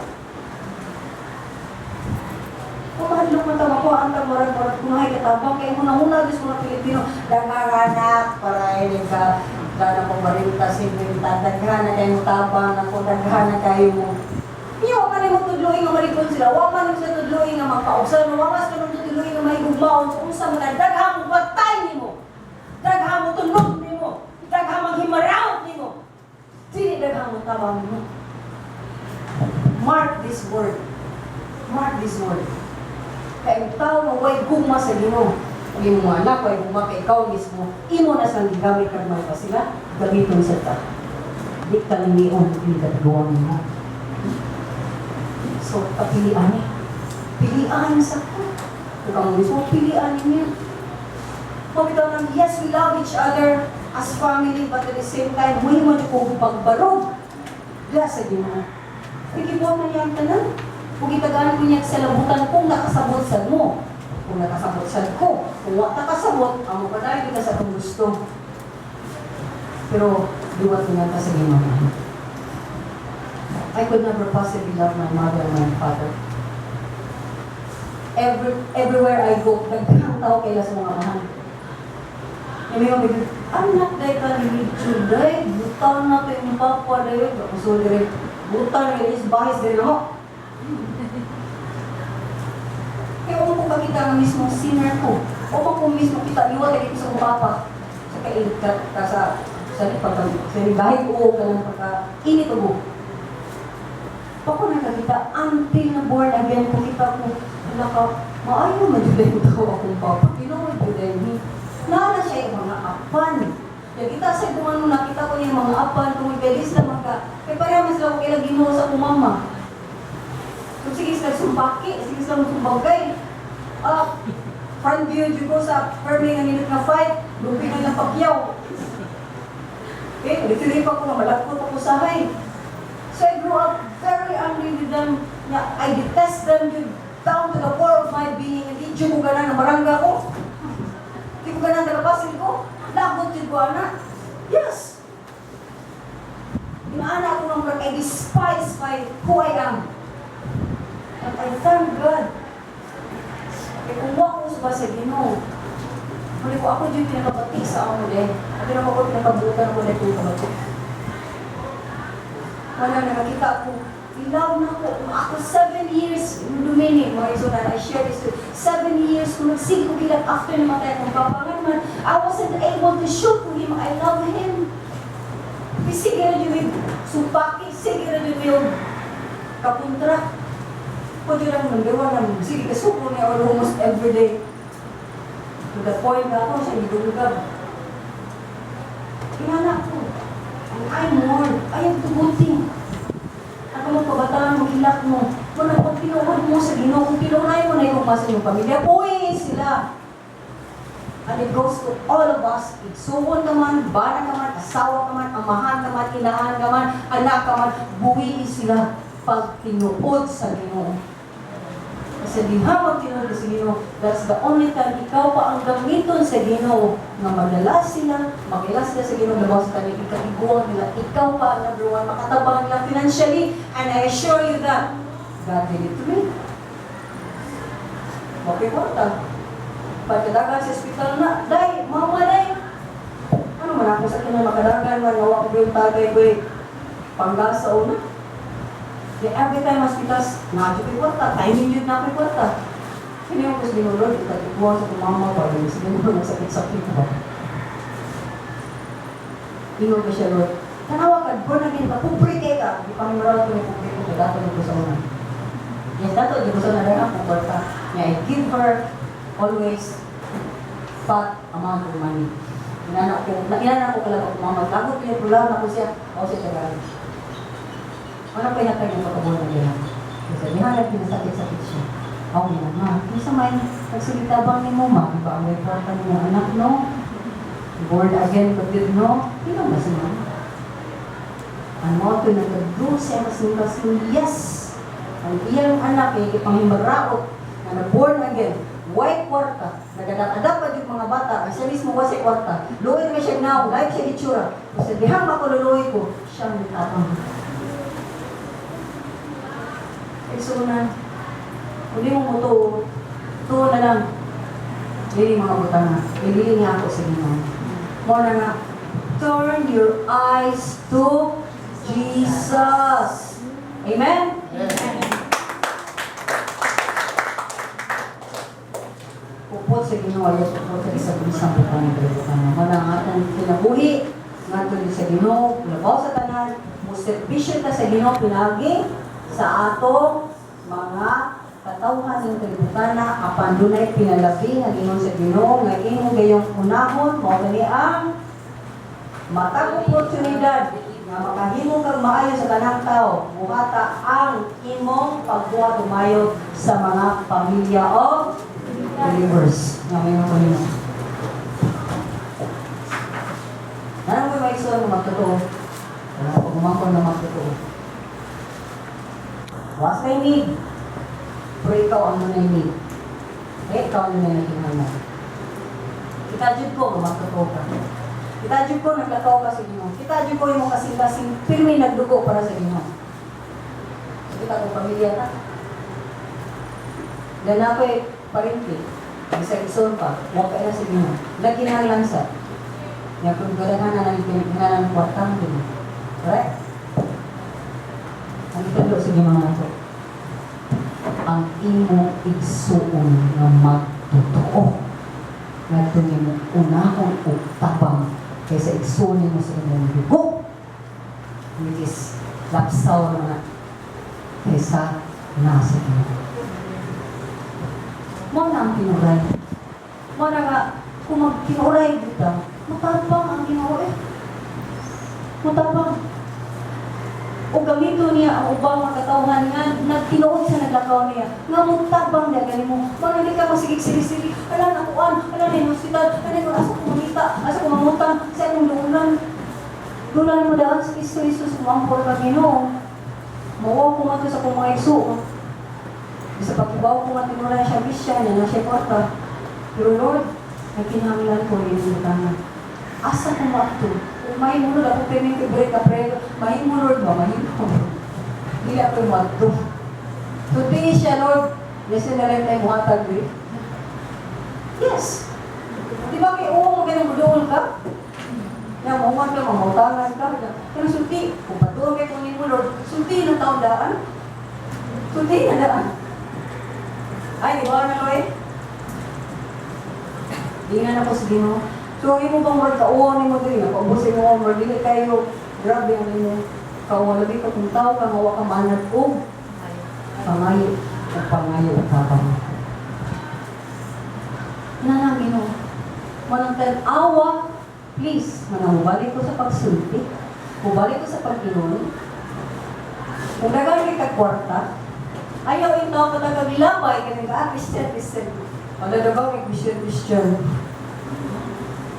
Mahadlok man ta makuha ang tamarag-marag kunahay katabang kaya muna-muna gusto mga Pilipino danganak para hindi ka gana ko marinta sinwinta daghana kayo tabang ako daghana kayo mo iyo ka rin mo tudluin nga maripon sila wa man sa tudluin nga magkausal wa mas ka tudluin nga mahigugmaon kung sa mga daghang mo batay nimo daghang mo tunog nimo daghang maghimaraw nimo dili daghang mo tabang nimo. Mark this word kaya tao na way gugma sa Ginoo. Kung yung mga anak, way gugma kay ikaw mismo, imo na sang gigamit ka naman pa sila, gamiton sa ta. Di ka liniyon, hindi ka tagawang mo. So, papilian niya. Pilian sa ko. Kung kang mismo, pilian niya. Pagkita ng, yes, we love each other as family, but at the same time, may mo kong pagbarog. Kaya sa Ginoo. Ikibuan na niya ang tanan. Kung itagaan ko niya sa labutan kung nakasabot sa mo. Kung nakasabot sa ko. Kung wak nakasabot, amo ka dahil kita sa itong gusto. Pero, duwat niya ka sa Ginoo. I could never possibly love my mother and my father. Everywhere I go, nagkakang tao kaila sa mga mahal. May mga bigyan, anak dahil ka nilitsyo dahil, butal na ito yung papa dahil, kapuso dahil, butal na ilis bahis dahil ako. Kaya kung kung kakita nga mismo sinner ko, o kung mismo kita, iwag lagi ko sa papa, sa kainit ka sa bahid ko ka ng pagka-init ko. Ako nakakita, until na born again ko kita ko, maayo madulay ko akong papa, kinuwag ko dahil naala siya yung mga apan. Kaya kita sa kung nakita ko yung mga apan, kung ibilis naman ka, kaya parang mas lang ko kailang Ginoo sa akong mama. So, sige sila sumbaki, sige sila sumbagay. Front view dyan ko sa Fermi nga minute na fight, lupi na ng pagyaw. Okay, ulit-ulit pa ko nga, malagpot ako sa hay. So I grew up very angry with them. I detest them down to the core of my being. Hindi dyan ko ganan na marangga ko. Hindi ko ganan nalapasin ko. Lagot dyan ko, anak. Yes. Inaana ako ng work, I despise who I am. But I thank God. Kaya kung wako sa basa Ginoo, muli ko ako dyan pinakabati sa amo din. At yun ako pinakabutan ko na ito kabati. Wala na nakita ko, Ilaw na ko. Ako 7 years, lumini, mga iso na, I share this too. 7 years, kung nagsig ko gilat after namatay akong papa nga naman, I wasn't able to show to him, I love him. Sige na yun, supaki, sige na yun, kapuntra. Pwede lang nanggawa ng, sige, kasuko niya almost every day. To the point na ako, siya gidulugab. Inanak ko. And I mourn. I have to good thing. Ako mo kabataan mo, hilak mo. Kung pinuhod mo sa Ginoo, kung pinunay mo na yung mas yung pamilya, buhay sila. And it goes to all of us. Igsuon ka man, bana ka man, asawa ka man, amahan ka man, inahan ka man, anak ka man, buhay sila pag pinuhod sa Ginoo. Kasi di habang tinuod sa Ginoo, that's the only time ikaw pa ang gamiton sa Ginoo na madala sila, makilala sila sa Ginoo, labaw sa kanyang ikatiguan nila. Ikaw pa ang number one, makatabang nila financially, and I assure you that God did it to me. Okay po, pagkadagan sa hospital na, day, mama, day. Ano man ako sa kanya makadagan, man, nawa ko yung tagay ko panggasa una. Di every time hospitals, na-adyo ko kwarta, timing yun na ko kwarta. Kaya yung gusto binulod, itatikuha sa kumama pa, yung sige mo na sakit-sakit ba. Ingo ko siya, Lord. Tanawa ka, born again ka, puprike ka. Di pa may marawag ko yung puprike ko, dato yung gusto una. Yes, dato yung gusto na rin ako kwarta. I give her always fat amount of money. Inanak ko kalaga ko, mama, lagot ko yung problema ko siya, ako siya tagalan. Ano pa yung yung pagkabuhan na gano'n? Kasi nihanap yung sakit-sakit siya. Ako nga, ma, isa may nagsalita bang ni mo, ma? Iba ang reportan niya, anak, no? Born again, but did no? Hindi ba si mama? Ang mga ito nagkagdo siya kasi yes! Ang iyang anak, yung ipanghimaraot na na-born again, white kwarta, nagdadadapat yung mga bata, kasi mismo wasi kwarta. Luwi na siya now, like siya itsura. Kasi dihang makululuwi ko, siya ang tatang. Sunan, hindi mo to na lang. Hindi mga butana. Hindi nga ako sa Ginoo. Mo na nga, turn your eyes to Jesus. Amen? Amen. Pupot sa Ginoo, ayaw pupot sa isang butana. Mo na nga atong kinabuhi, nga ito sa Ginoo, labaw sa tanan, muservisyo ta sa Ginoo, pinagi, sa atong mga katawhan ng kalibutan na apan dunay pinalabi na Ginoo sa Ginoo nga imong gayong unahon mao gani ang matag oportunidad nga makahimo kag maayo sa tanang tawo buhata ang imong pagbuhat umayo sa mga pamilya of believers nga may mga Panginoon. Nanang may maigsoon na magtotoo. Wala ko kumangkon na magtotoo. What's my need? Pero ikaw ang may need. Eh, ikaw ang may nakinahanglan. Kita-jud ko, magtotoo ka. Kita-jud ko, naglakaw ka sa Ginoo. Kita-jud ko yung kasing-kasing pirmi nagdugo para sa Ginoo. So, kita ko pamilya na. Dan ako'y parinti. Isa-ison pa. Huwag ka na sa Ginoo. Naginahanglan sa. Nga kung garahan na ng kwartang Ginoo. Correct? Ang italo sa mga nato, ang imo igsuon nga magtotoo nga ito mo unahon o tabang kaysa igsuon mo sa imong dugo which is lapsaw na kaysa nasa Ginoo. Mo na ang pinuray. Mo na nga, kung magpinuray dito, matabang ang Ginoo Matabang. O gamito niya ang ubang makatawhan nga nagtinuod sa naglakaw niya nga mutabang niya galing mo hindi ka masigig siri-siri ala nakuan ala na yung hospital ala yung asa ko mamita asa ko mamutang sa akong lulan mo daan sa Kristo kumampor ka Ginoo mawa ko nga sa kong mga iso sa pagkibaw ko nga tinura siya bisya niya na siya kwarta pero Lord nagkinahanglan ko yung utana asa ko mato mahimulod ako pinag break ka prego. Mahimulod ba? Mahimulod. Hindi ako yung mato. Today siya, Lord. Listen na rin tayo muhatag, eh. Yes. Di ba kayo, mo ganang budol ka? Yang mahuman ka, mamautangan ka. Pero sulti, kung patuwa kayo kung mo, Lord, sulti ng taong daan. Sulti na daan. Ay, di ba na, Lord? Di nga na po sa Ginoo. So, imo bang word kauwan mo diri? Pag-usin mo, word, dili kayo, grabe ang imo. Kauwan, labi ka kung tao ka, mawa ka manat o pangayo o pangayo o kapang. Nanang Ginoo. Manang awa, please, manang balik ko sa pagsulti. Balik ko sa pagkinon. Kung nagamit ka kwarta, ayaw ito ako nagagilabay, kaya nag-Christian. Pagdadabaw kay Christian.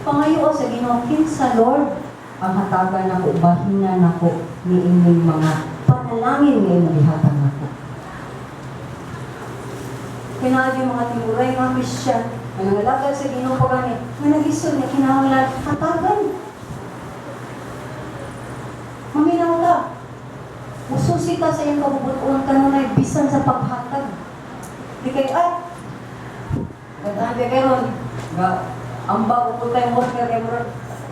Pangayo sa Ginoo, kinsa Lord, ang hatagan ako, bahinan ako, ni inyong mga panalangin ni inyong ihatag ako. Kinaagi mga timuray, mga Christian, na nangalagad sa Ginoo pagani, nga nag-isod na kinahanglan, hatagan. Maminaw ka. Mususi ka sa iyong kabubutuan kanunay, bisan sa paghatag. Di kayo, gandaan kayo ron, ambag o full-time worker,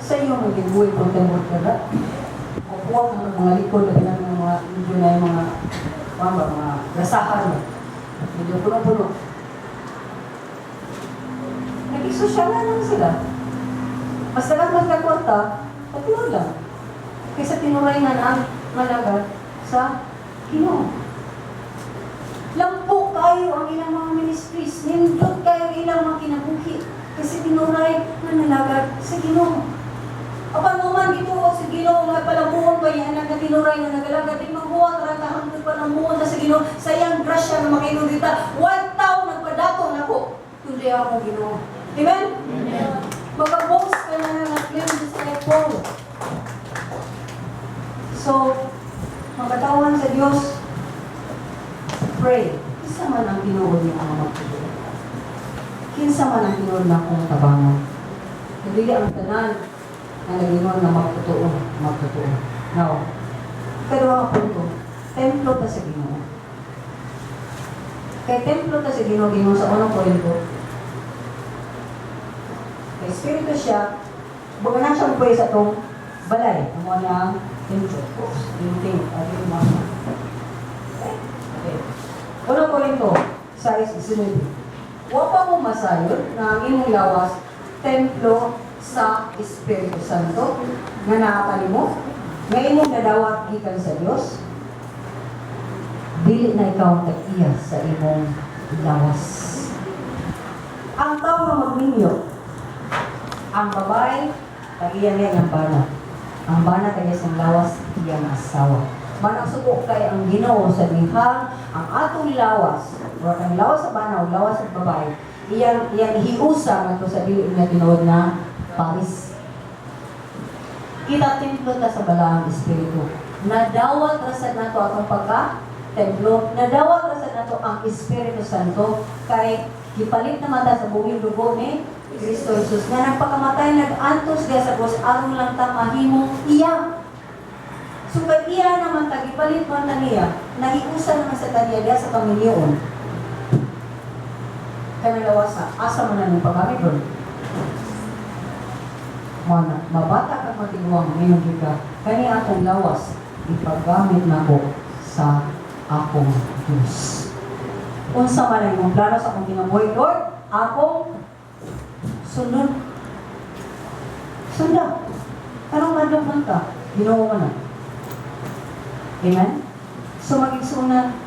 sa iyo maging buhay full-time worker. Kukuha ng mga likod, ng mga medyo na yung mga gasahan. Medyo puno-puno. Nag-isosyalan lang sila. Mas talagang magkakwarta, patulog lang. Kaysa tinuray na ang malagat sa Ginoo. Lampo kayo ang ilang mga ministries. Nindot kayo ang ilang mga kinabuhi. Kasi tinuray na nalagat sa Ginoo. Apan naman gituo sa Ginoo nga palamuhon ba yan ang tinuray na nagalagat din magbuhat ratahan ko palamuhon na sa Ginoo sa iyang grasya na makainudita. 1 taon nagpadato na ko. Kundi ako Ginoo. Amen? Amen. Magka-boast ka na ng claim sa Paul. So, magkatawan sa Diyos, pray. Kinsa man ang tinuod niya ang magtutuo. Kinsa man ang tinuod na akong tabangan. Hindi ang tanan na nagingon na magtutuo. Now, kadua punto, templo ta sa Ginoo. Kay templo ta sa Ginoo sa unang Korinto. Kay Espiritu siya, baga na siyang pwede sa itong balay. Ang mga templo. Okay. Unang Korinto, 6:19. Wa pa mo masayod na ang imong lawas, templo sa Espiritu Santo, nga nakakali mo, nga imong nadawat gikan sa Dios, dili na ikaw tag-iya sa imong lawas. Ang tao na magminyo, ang babae, tag-iya niya ang bana. Ang bana kaya sa lawas, iyang asawa. Manang subok kay ang Ginoo sa dihang ang atong lawas, o ang lawas sa bana o lawas sa babae, iyang hiusa ngadto sa dili na tinuod na Paris. Kita templo ta sa balaang espiritu. Nadawat ra sa nato atong pagka-templo, nadawat ra sa nato ang Espiritu Santo kay gipalit na mata sa buhing dugo ni Kristo Jesus nga nagpakamatay nag-antos ga sa krus aron lang ta mahimong iya. So kay iya naman ta gipalit man ta niya, nahiusa naman sa kaniya sa Panginoon. Kanalawa sa asa man ang paggamit ron. Mana, mabata kang matinuang ngayon ka, kani akong lawas, ipaggamit na ko sa akong Diyos. Unsa man ang imong plano sa akong kinabuhi, Lord, akong sunod. Sunda. Karong madong man ka, Ginoo ka na. Amen? So maging sunod,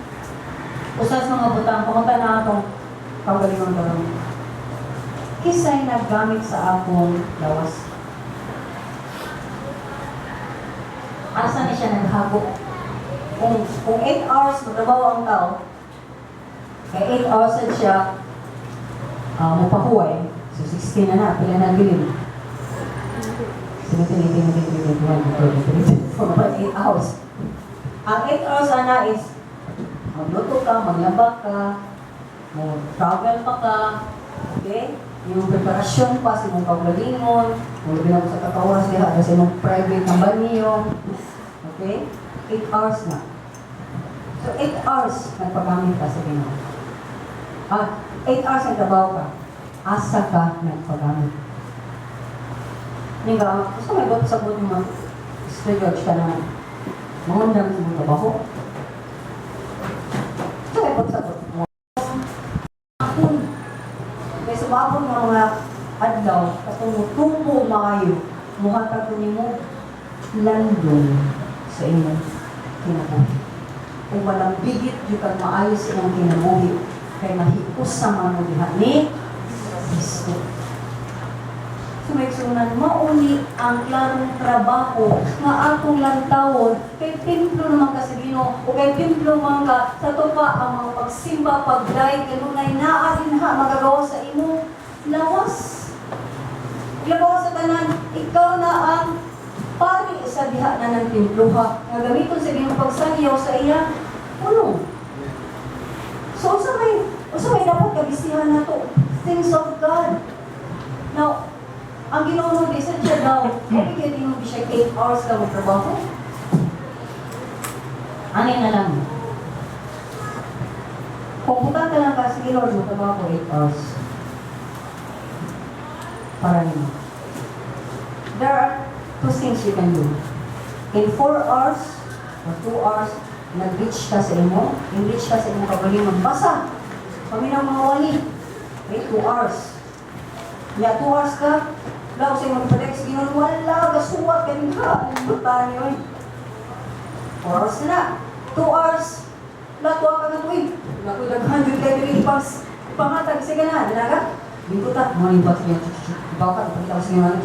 usas mga butang, pumunta na akong kagalingon karong. Kisay naggamit sa akong lawas. Asa na siya naghago. Kung 8 hours magtrabaho ang tao, kay 8 hours siya mapahuway, so 16 na, pila na bilin. 17, 18, 19, 20, 21, 22, 23, 8 hours. Ang 8 hours na is, magluto ka, maglaba ka, mag-travel pa ka, okay? Yung preparasyon pa sa mong paglalingon, kung labi na sa kakawas, diha, sa mong private na banyo, okay? 8 hours na. So, 8 hours nagpagamit ka sa Ginoo. 8 hours nagtrabaho ka. Asa ka nagpagamit. Nga, gusto may ba't sabot mo, straight ka na, mangundang sa mga trabaho. Gusto may ba't sabot mo, akon. Kaya sumabot ng mga adlaw, katong tumpo maayo, muhatag ko mo, landong sa inyong kinabuhi. Kung walang bigit, yung kang maayos sa inyong kinabuhi, kaya mahipos sa mga diha ni Kristo. Sumaysunan, mauni ang klarong trabaho nga akong lantawon kay templo naman ka sa Ginoo o kay templo man ka sa tupa ang mga pagsimba, pagday, kanunay naa din ha magagawa sa imo lawas. Ilabaw sa tanan, ikaw na ang pari sa diha na ng templo ha. Nga gamiton sa Ginoo pagsayaw sa iya puno. So, usa may dapat kabisihan na to, things of God. Now, ang Ginoo di sa siya daw, kaya hindi mo siya 8 hours lang magtrabaho. Ano na lang? Kung punta ka lang ka sa Ginoo, magtrabaho 8 hours. Para nimo. There are two things you can do. In 4 hours or 2 hours, nag-reach ka sa imo, in-reach ka sa imo kagaling magbasa. Paminaw mga wali. Okay, 2 hours. Ya, 2 hours ka, daw sa imo padex, ginon wala, gasuwat, galing ka, ang buta niyo. 4 hours na. 2 hours, latwa ka na ito eh. Nakoy daghan yung kayo yung pangatag sa ganahan, dinaga? Bingkuta, mga ibat niya, ibaw ka, ipagkita ko sa ganahan.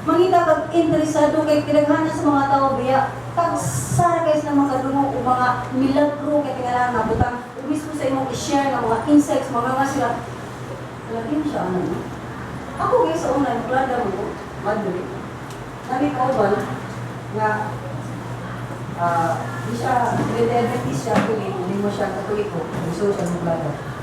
Mangita kag interesado kay kinaghanan sa mga tao biya tagsara kayo sa mga kadungog o mga milagro kay tingalan na butang mismo sa imong i-share ng mga insights mga nga sila laging siya ano ako guys sa una nagplada mo madre nabi ka ba nga di siya Adventist siya hindi mo siya katoliko gusto siya nagplada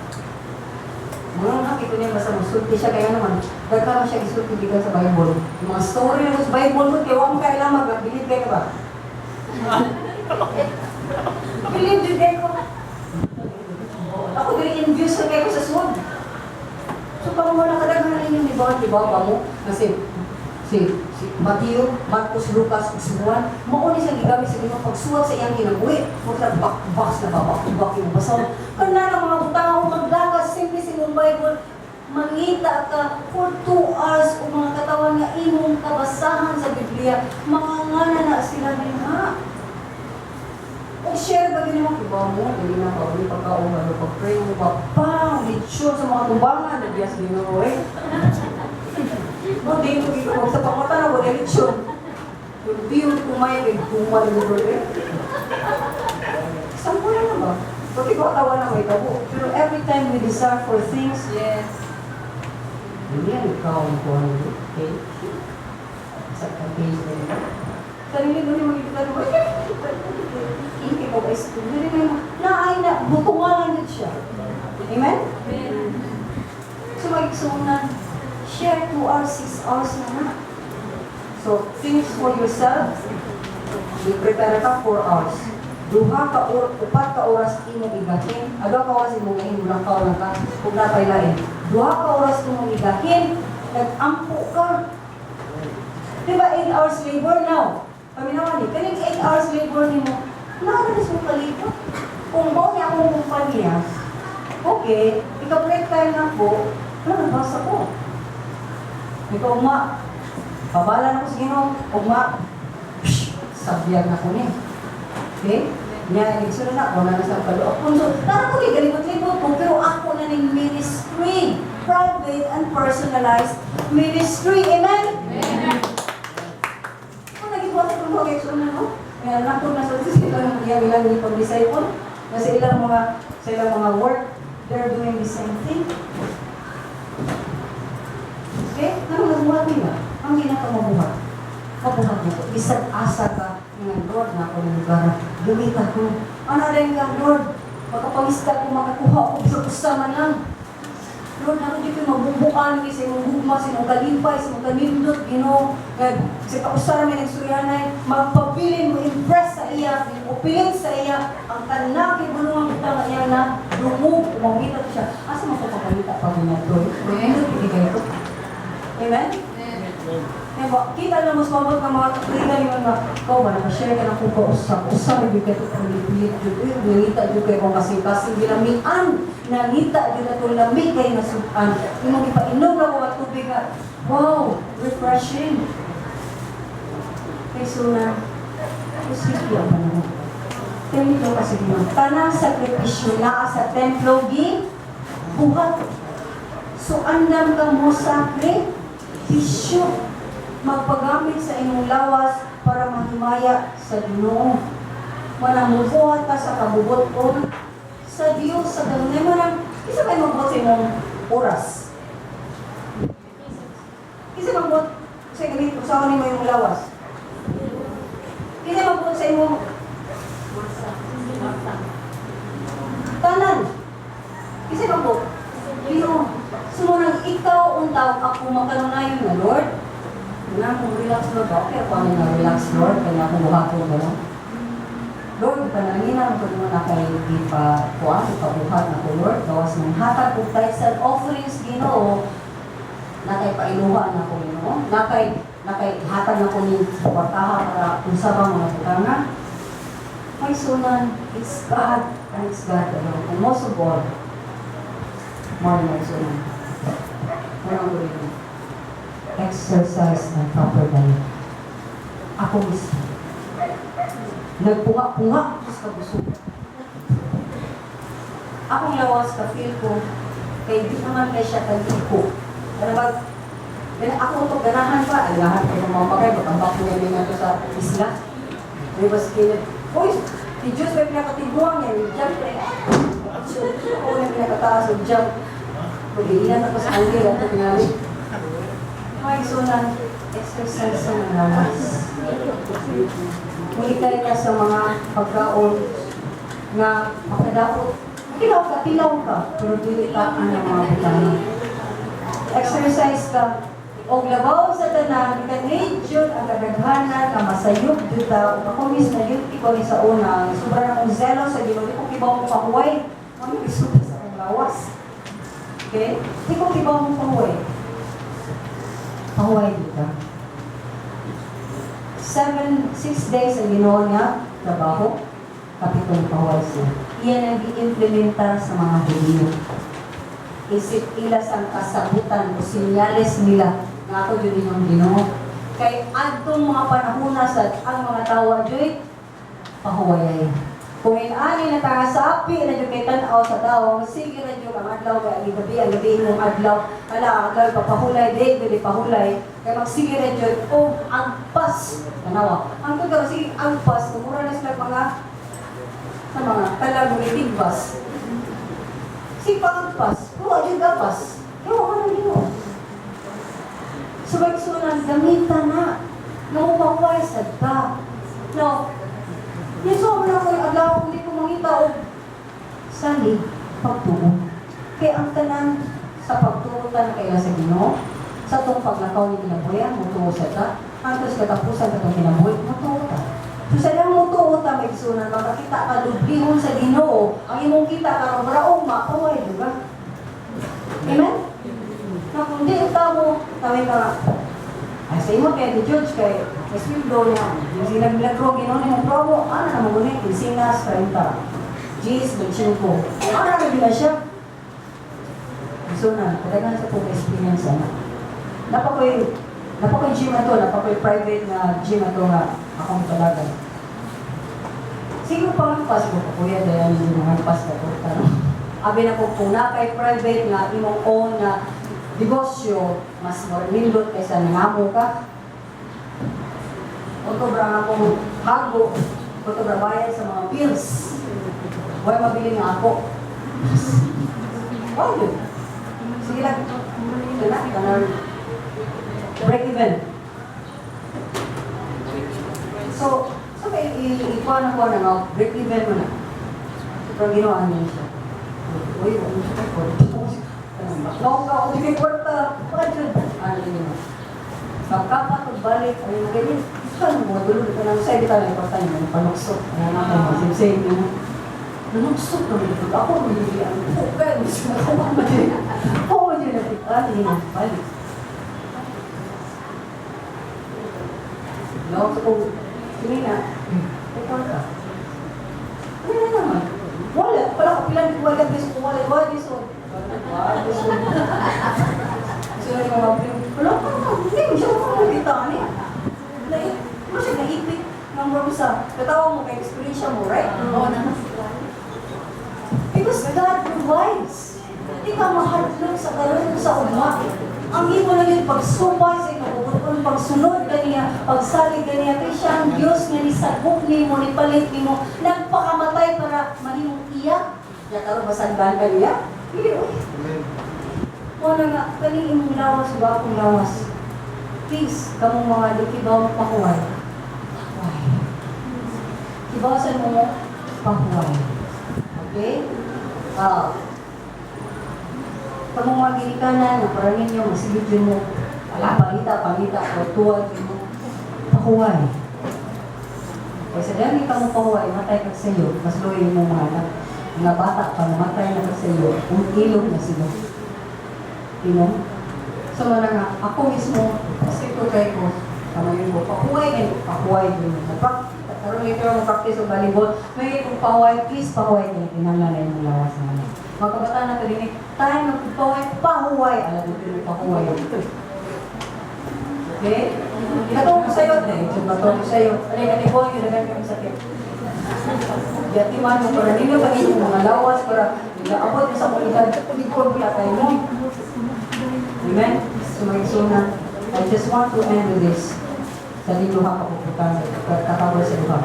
mga happy ko niya basta masulti siya kaya naman dagka siya isulti bigan sa Bible yung mga story ng Bible mo kaya huwag mo kailang mag-believe kayo ba? Believe din kayo ako din-induce na kayo sa sword so kung wala kadaghan yung iba mo kasi si Matthew, Marcos, Lucas, Juan mauni siya gigamit sa mga pagsuwat sa iyang kinabuhi huwag na bakbaks na babak yung basaw kana ng mga butang magdagas simple sa imong Bible mangita ka for 2 hours o mga katawan nga imong kabasahan sa Biblia mangangana na sila din ha o share ba din mo kiba mo dili na pa uli pagkaon pag-pray mo pa litsyon sa mga tumbangan na Diyas Ginoo no, di ko ito. Sa pangmata na wala litsyon. Yung biyong kumaya kay kumal mo Sampo na ba? Pati ko atawa na may tabo. Pero every time we desire for things, yes. Hindi yan ikaw ang kuhan mo. Okay? Sa campaign na yun. Kanili mo rin magiging mo. Hindi ko ba ito. Hindi mo naay na. Butungan lang siya. Amen? Amen. So magigsunan. Share 2 hours, 6 hours na na. So, finish for yourself. I-prepare ka 4 hours. 4 ka oras imong igahin. Agaw ka oras imong igahin, bulang ka lang ka. Kung napay lain. 2 ka oras imong igahin. Nag-ampo ka. Diba 8 hours labor now? Paminawan ni, kaning 8 hours labor ni mo, nakakalis mo kalito. Kung mo niya akong kumpanya, okay, ika-break time na po, nabasa ko. Ikaw, Uma, pabala na ko sa Ginoo. Uma, sabihan na ko niya. Okay? Niya, nagsunod na ako na nasa palo. So, tara ko galimot-limot ko, pero ako na ng ministry. Private and personalized ministry. Amen? Amen. Kung nag-ibuhat ko mga nagsunod, no? Kaya naku na sa sila ng ilang ipag-disciple. Kasi sa ilang mga work, they're doing the same thing. Okay? Ano nagbuhat nila? Ang ginakamabuhat. Mabuhat nito. Isang asa ka ng Lord na ako ng lugar. Gamitan ko. Ano rin ka, Lord? Magkapangista ko, makakuha ko sa kusama lang. Lord, ako dito mabubukan sa imong hugma, sa imong kalipay, sa imong kanindot, sa kausara may nagsuryanay, magpabilin mo, impress sa iya, upilit sa iya, ang tanaki, bulungan kita nga iya na lumog, umamita siya. Asa mo papapalita pa mo na, Lord? Lord, ibigay ko. Amen? Diba? Kita na mas mabot ng mga kakrila yung mga ikaw ba, nakashare ka na kung kausap. Usap, ibig ka ito kung lipilit. Nangita dyan kayo kung kasing-kasing ginamian. Nangita dyan na itong lamig kayo nasukan. Yung ipainom na mga tubig nga. Wow! Refreshing. Kaya suna, usipyo ang panahon. Templo kasi naman. Tanang sakripisyo na sa templo, buhat. So, andam ka mo sakripisyo. Magpagamit sa inyong lawas para mahimaya sa Ginoo. Manamubuhat ka sa kabubuton sa Diyos, sa kanunay mo lang. Isa kayo magbuhat sa inyong oras. Isa magbuhat sa gamit, usawan mo yung lawas. Isa magbuhat sa inyong tanan. Isa magbuhat. Ginoo. Sumunang ikaw untaw ako makanunayon na Lord. Na kung relax Lord, okay ako ano na relax Lord, kaya akong buhaton ka lang. Lord, pananginan ko naman na kay ipakuan, ipabuhat na ko Lord, gawas ng hatag ko tayo sa offerings Ginoo, na kay pailuhan na ko Ginoo, na kay hatag na ko ni kwartaha para kung sabang mga butana. May sunan, it's God, and it's God alone. And most of all, more than sunan. Walang ko rin. Exercise ng proper diet. Ako mismo. Nagpunga-punga sa busog. Akong lawas ka feel ko, kay di naman kay siya kag-iko. Ano ba? Ako ito ganahan pa. Alahan ko ng mga bagay, matambak niya din nato sa isla. May baskilid. Uy! Si Diyos may pinakatiguang niya. May jump eh. Ako na pinakataas. May jump. Mag-iinan ako sa angil at pinali. May sunan, exercise sa mga lawas. Mulikay ka sa mga pagkaon na makadapot. Tilaw ka, pero dili ka ang mga butana. Exercise ka, o labaw sa tanan, ka-need yun ang kadaghanan, na masayog dito. Ako mismo, yun ikaw sa una, sobrang akong zelo sa Ginoo, di ko kibaw mo pahuway. Ano yung isuta sa akong lawas? Okay? Di ko kibaw mo pahuway. Pahuway dito. 6 days ang ginawa niya, trabaho, kapitong pahuway siya. Iyan ang i-implementa sa mga Hudyo. Isip ilas ang kasabutan o sinyales nila nga ako yun yung Ginoo. Kay adtong mga panahon sa ang mga tawa joy, pahuwayay. Kung inaani na taga sa api, na yung kay tanaw sa tao, sige na yung ang adlaw, kaya ang gabi mong adlaw, ang adlaw, papahulay, day, pahulay, kaya magsige na yung, ang pas, tanawa. Ang kagawin, sige, ang pas, kumura na sila mga talag ng itigbas. Sige, pangagpas, kuha yung gapas, kuha ka ng Ginoo. Subay-sunan, gamitan na, namumahuay sa ta. No, yung sobra ko yung adlaw, hindi ko mangita o salig, pagtuon. Kaya ang tanan sa pagtuutan kaila sa Ginoo, sa itong paglakaw ni kinabuyan, mutuo sa ta, antos katapusan sa itong kinabuhi, mutuo ta. So sa lang mutuo ta, may sunan, makakita ka dublihon sa Ginoo, ang imong kita ka, raong makaway, diba? Amen? Na kung di ikaw mo, tawin ka, ay sa imo kaya di George kay Espirido niya. Yung sinag-milagro, ginoon yung promo, ano na magunit, Insinas, 30. G's, 25. Ano na nabila siya? So na, kadagan sa pong experience na. Napakoy gym na to, napakoy private na gym na to nga akong talaga. Siguro pangagpas ko, kuya, dahil yung pangagpas ka to. Abi na po, kung kay private nga, imong own na negosyo, mas marimindot kaysa nangamo ka. Oto bra akong hago, oto bra bayad sa mga bills. Huwag mabili nga ako. Oh, yun. Sige lang. Ito na, kanang break even. So kaya ikuha na ko na nga, break even mo na. Pero ginawa niya siya. Uy, ano siya ko? Long ka, o di kwarta. Ano yun? Sa kapat, balik, ano yung ganyan. Saan mo, dulo ka lang. Sa ibita lang, kwarta niya, panuksok. Ano natin, masimsave niya. Nanuksok na rin. Ako, nililian. Okay, gusto na ko mamadin. Oo, yun na. Ano yun, balik. No? So kung sige na, ikaw ka. Ano na naman? Wala, pala kapilan, wala gusto, wala gusto. So na yung mga pin, wala ka na, hindi mo siya makakita niya. Wala siya naipit ng sa katawa mo kay experience mo, right? Oo naman. Because God provides. Hindi ka mahadlok sa karoon sa ugma. Ang imo na yun, pagsumpay sa ikaw, pagsunod ka niya, pagsalig ka niya, kaya siya ang Diyos nga nisagok ni mo, nipalit ni mo, nagpakamatay para mahimong iyak. Kaya karoon, masandaan ka niya? Hindi, uy. Wala nga, kaling imong lawas, bakong lawas. Please, kamong mga dikibaw pakuhay. Pakuhay. Kibawasan mo, pakuhay. Okay? Kamong mga ginikanan, para ninyo, masigit mo, pangita, o tuwag mo, pakuhay. Kaya sa dami ka mo pakuhay, matay ka sa iyo, mas loy mo mga anak. Mga bata pa, namatay na ka sa iyo, kung ilog na sila. So mga nga, ako mismo, kasi ko kayo ko, kamayin ko, pakuhay din. Karoon ito ang practice of volleyball. May kung pahuay, please pahuay kayo. Tinanglan na yung lawas namin. Mga kabataan na karinig, tayo magpahuay. Alam mo, pahuay. Okay? Katulong ko sa'yo. Katulong ko sa'yo. Alay, katibon, yung nagan kami sakit. Yatiman mo, para nila ba yung mga lawas, para nag-aabot sa komunidad. Katulong ko tayo mo. Amen? So, mga isunan, I just want to end with this. Sa liluha kapuputan, kakabal sa luha.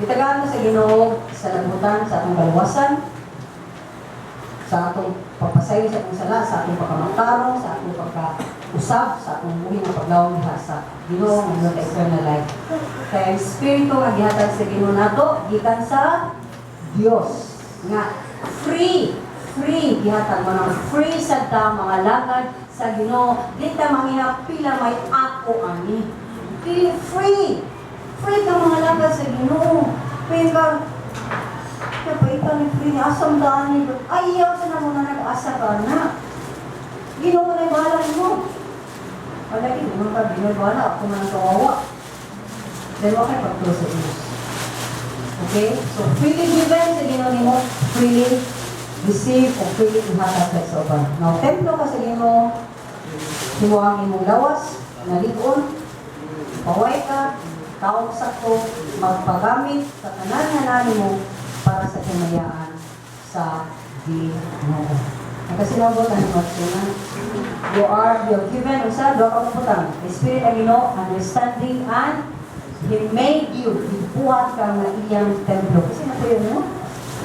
Itagaan mo sa Ginoo, sa labutan, sa atong kaluwasan, sa atong pagpasayo sa atong sala, sa atong pagkamantarong, sa atong pagkausap, sa atong buhay ng paglawang diha sa Ginoo, ng eternal life. Kaya ang Espiritu nga gihatag sa Ginoo nato, gikan sa Dios nga free gihatag mo ng free sa ta mga lagad sa Ginoo. Di ta manginapila may ako ani. Feel free. Free ka mga lagad sa Ginoo. Kaya ka ito ni free ni asam daan ni ayaw sa na muna nag-asa ka na. Ginoo mo na yung bahala mo. Wala mo ka binabala ako man kawawa. Then wala kayo pagtulo sa Diyos. Okay? So freely given sa Ginoo ni mo. Freely receive o freely ihatag sa uban. Now, templo ka sa Ginoo. Himuang imong lawas, naligon, paway ka, taong sakto, magpagamit sa tanan nga nani mo para sa kamayaan sa Ginoo. Nakasinabot ang matsunan. You are given, usa, doon ka maputang. The Spirit ang Ginoo, understanding, and He made you, ibuhat ka na iyang templo. Kasi na po yun mo?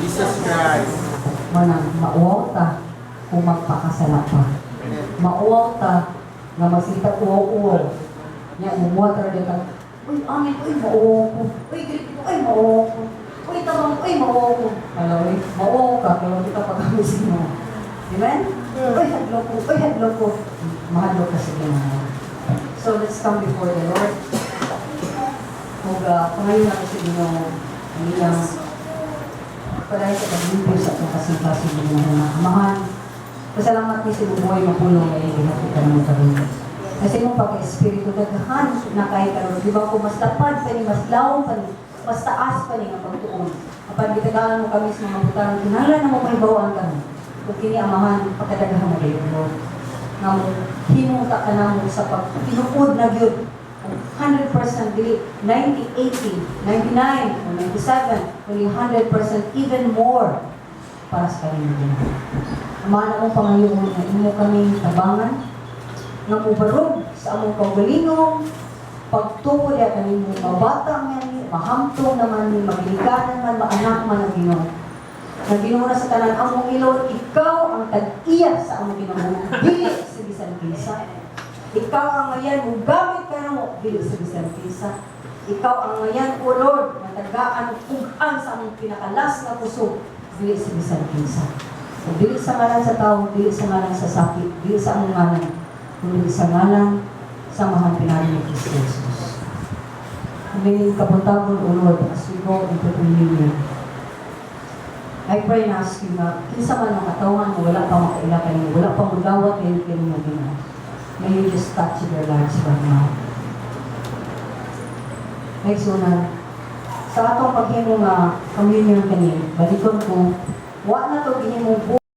Jesus Christ. Manang mauwaw ta kung magpakasala pa. Mauwaw ta nga magsita uwaw-uwaw. Nga, mumuha ta rin ka, uy, amin, uy, mauwaw ko. Uy, grito, uy, mauwaw ko. Uy, tamang, uy, mauwaw ko. Alam, uy, mauwaw ka, kaya kita pagkamisin mo. Amen? Uy, hadlo ko. Mahadlo ka sa Ginoo. So, let's come before the Lord. Kung pangayon natin sa Ginoo, ang ilang palagi sa paglibig sa itong kasing-kasing ng mga amahan. Pasalamat ni si Buboy mapulong na yung hinapitan mo karoon. Kasi mong pagka-espiritu daghan na kahit karoon. Di ba kung mas tapad pa ni, mas lawang pa ni, mas taas pa ni ang pagtuon. Kapag gitagalan mo kami sa mga butang, kinala na mo may bawaan ka mo. Kung kini amahan, pagkadagahan na kayo mo. Nga mo, himuta ka na mo sa pagpinuod na yun. 100% dili, 90, 80, 99, or 97, only 100%, even more para sa kanila. Amana mong pangayon na imo kami tabangan, nga mubarog sa among kaugalingong, pagtupo niya kanimo mabatang yan, mahamtong naman ni, mabilikanan man, maanak man ang Ginoo. Ang Ginoo na sa tanan among ilon, ikaw ang tag-iya sa among Ginoo. Dili sa bisan kinsa. Ikaw ang ngayon, gamit ka na mo, dili sa bisan kinsa. Ikaw ang ngayon, O Lord, matagaan, kugaan sa among pinakalas na puso, dili sa bisan kinsa. So, dili sa ngalan sa tao, dili sa ngalan sa sakit, dili sa among ngalan, kundi sa ngalan sa mahal pinali ni Kristo Jesus. Aming kapuntabon, O Lord, as we go into communion. I pray and ask you na, kinsa man ang katawan mo, wala pa makaila kayo, wala pa magawat kayo kayo mo gina. May you just touch their lives right now. Ay sunan. Sa atong paghimo nga communion kani, balikon ko, wa na to gihimong